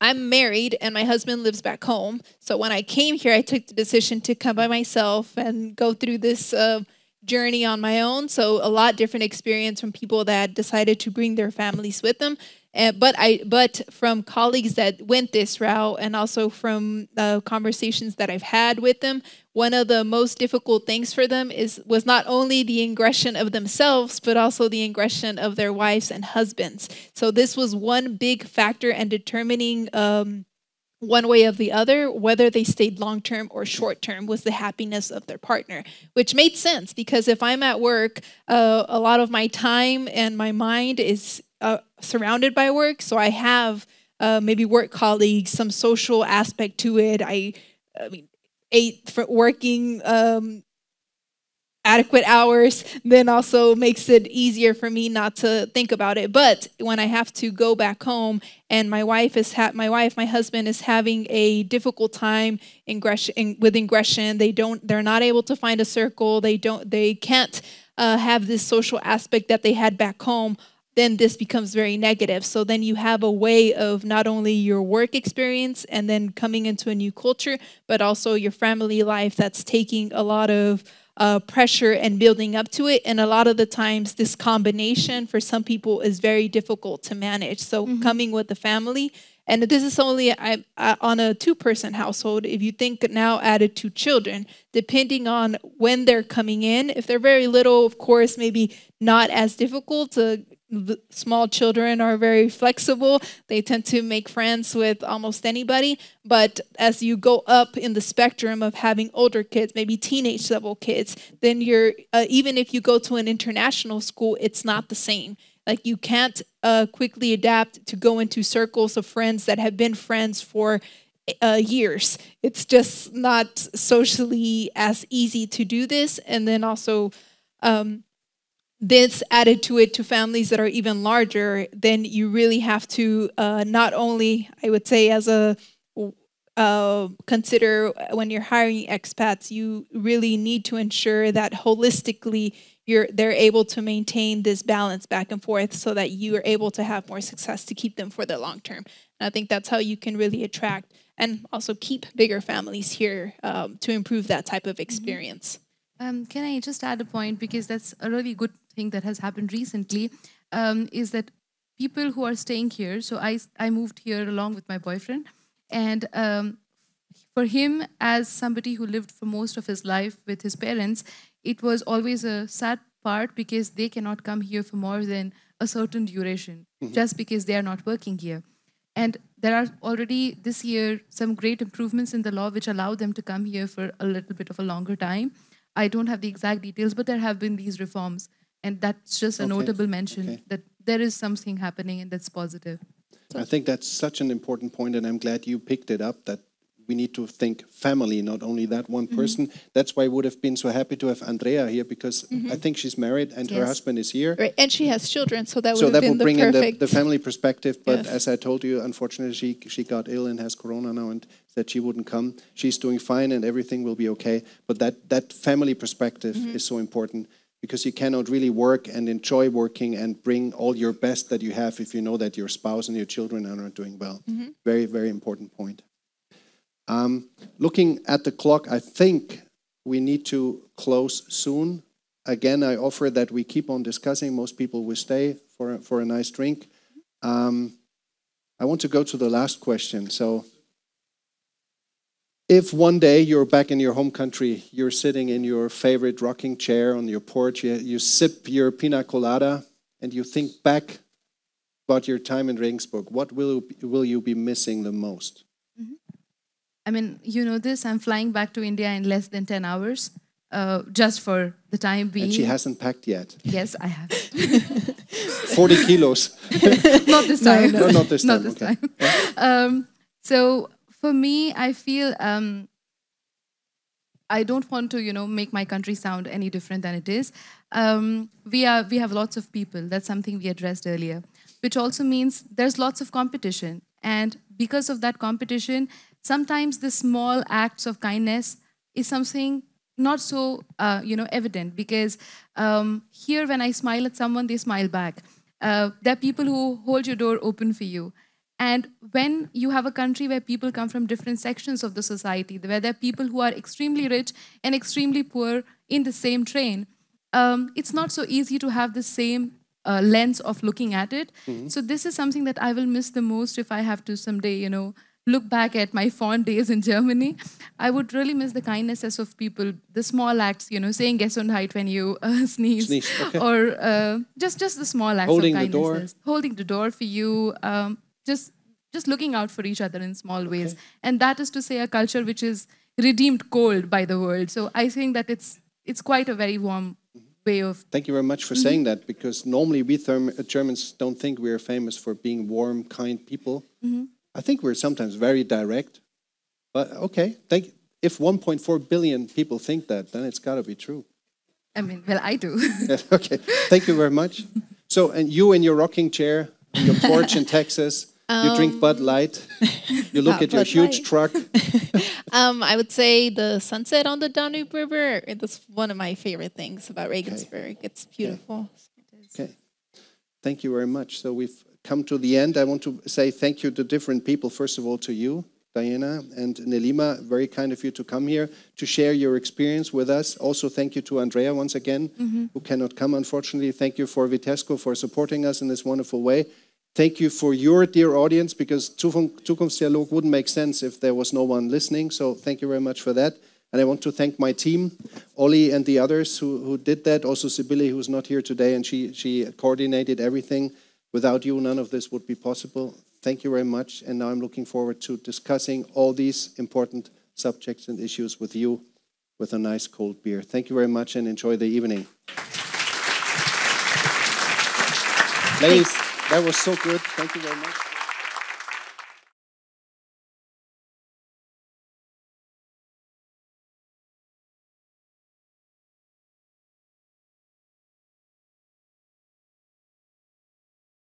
I'm married and my husband lives back home. So when I came here, I took the decision to come by myself and go through this journey on my own. So a lot different experience from people that decided to bring their families with them. But from colleagues that went this route, and also from conversations that I've had with them, one of the most difficult things for them was not only the ingression of themselves, but also the ingression of their wives and husbands. So this was one big factor in determining one way or the other, whether they stayed long-term or short-term, was the happiness of their partner, which made sense because if I'm at work, a lot of my time and my mind is surrounded by work. So I have maybe work colleagues, some social aspect to it. I mean, working adequate hours, then also makes it easier for me not to think about it. But when I have to go back home and my husband is having a difficult time with ingression, they're not able to find a circle. They can't have this social aspect that they had back home. Then this becomes very negative. So then you have a way of not only your work experience and then coming into a new culture, but also your family life that's taking a lot of pressure and building up to it. And a lot of the times this combination for some people is very difficult to manage. So coming with the family, and this is only on a 2-person household. If you think now added 2 children, depending on when they're coming in, if they're very little, of course, maybe not as difficult. The small children are very flexible. They tend to make friends with almost anybody. But as you go up in the spectrum of having older kids, maybe teenage level kids, then you're even if you go to an international school, it's not the same. Like you can't quickly adapt to go into circles of friends that have been friends for years. It's just not socially as easy to do this. And then also this added to it to families that are even larger, then you really have to not only, I would say, as a consider when you're hiring expats, you really need to ensure that holistically they're able to maintain this balance back and forth so that you are able to have more success to keep them for the long term. And I think that's how you can really attract and also keep bigger families here to improve that type of experience. Can I just add a point, because that's a really good thing that has happened recently, is that people who are staying here, so I moved here along with my boyfriend, and for him, as somebody who lived for most of his life with his parents, it was always a sad part because they cannot come here for more than a certain duration, just because they are not working here. And there are already this year some great improvements in the law which allow them to come here for a little bit of a longer time. I don't have the exact details, but there have been these reforms. And that's just a notable mention that there is something happening and that's positive. I think that's such an important point, and I'm glad you picked it up, that we need to think family, not only that one person. That's why I would have been so happy to have Andrea here, because I think she's married and her husband is here. Right, and she has children, so that would so have that been would bring the perfect... in the family perspective. But as I told you, unfortunately, she got ill and has corona now and said she wouldn't come. She's doing fine and everything will be okay. But that family perspective is so important, because you cannot really work and enjoy working and bring all your best that you have if you know that your spouse and your children are not doing well. Very, very important point. Looking at the clock, I think we need to close soon. Again, I offer that we keep on discussing. Most people will stay for a nice drink. I want to go to the last question. So, if one day you're back in your home country, you're sitting in your favorite rocking chair on your porch, you sip your pina colada, and you think back about your time in Regensburg, what will you be missing the most? I mean, you know this, I'm flying back to India in less than 10 hours, just for the time being. And she hasn't packed yet. Yes, I have. 40 kilos. Not this time. No, not this time. Not this time. So for me, I feel I don't want to, make my country sound any different than it is. We have lots of people. That's something we addressed earlier, which also means there's lots of competition. And because of that competition, sometimes the small acts of kindness is something not so, evident, because here when I smile at someone, they smile back. There are people who hold your door open for you. And when you have a country where people come from different sections of the society, where there are people who are extremely rich and extremely poor in the same train, it's not so easy to have the same lens of looking at it. So this is something that I will miss the most if I have to someday, you know, look back at my fond days in Germany. I would really miss the kindnesses of people, the small acts, you know, saying Gesundheit when you sneeze, Okay. or just the small acts Holding of the door. kindnesses, holding the door for you, just looking out for each other in small ways. And that is to say a culture which is redeemed cold by the world. So I think that it's quite a very warm way of. Thank you very much for saying that, because normally we Germans don't think we're famous for being warm, kind people. I think we're sometimes very direct. But okay, if 1.4 billion people think that, then it's got to be true. I mean, well, I do. Okay, thank you very much. So, and you in your rocking chair, on your porch in Texas, you drink Bud Light, you look at your Bud huge Light. truck. I would say the sunset on the Danube River. That's one of my favorite things about Regensburg. It's beautiful. Okay, thank you very much. So we've come to the end. I want to say thank you to different people. First of all, to you, Diana and Nelima. Very kind of you to come here to share your experience with us. Also, thank you to Andrea once again, who cannot come, unfortunately. Thank you for Vitesco for supporting us in this wonderful way. Thank you for your dear audience, because Zukunftsdialog wouldn't make sense if there was no one listening. So thank you very much for that. And I want to thank my team, Ollie and the others who did that. Also Sibylle, who's not here today, and she coordinated everything. Without you, none of this would be possible. Thank you very much. And now I'm looking forward to discussing all these important subjects and issues with you with a nice cold beer. Thank you very much and enjoy the evening. Ladies, that was so good. Thank you very much.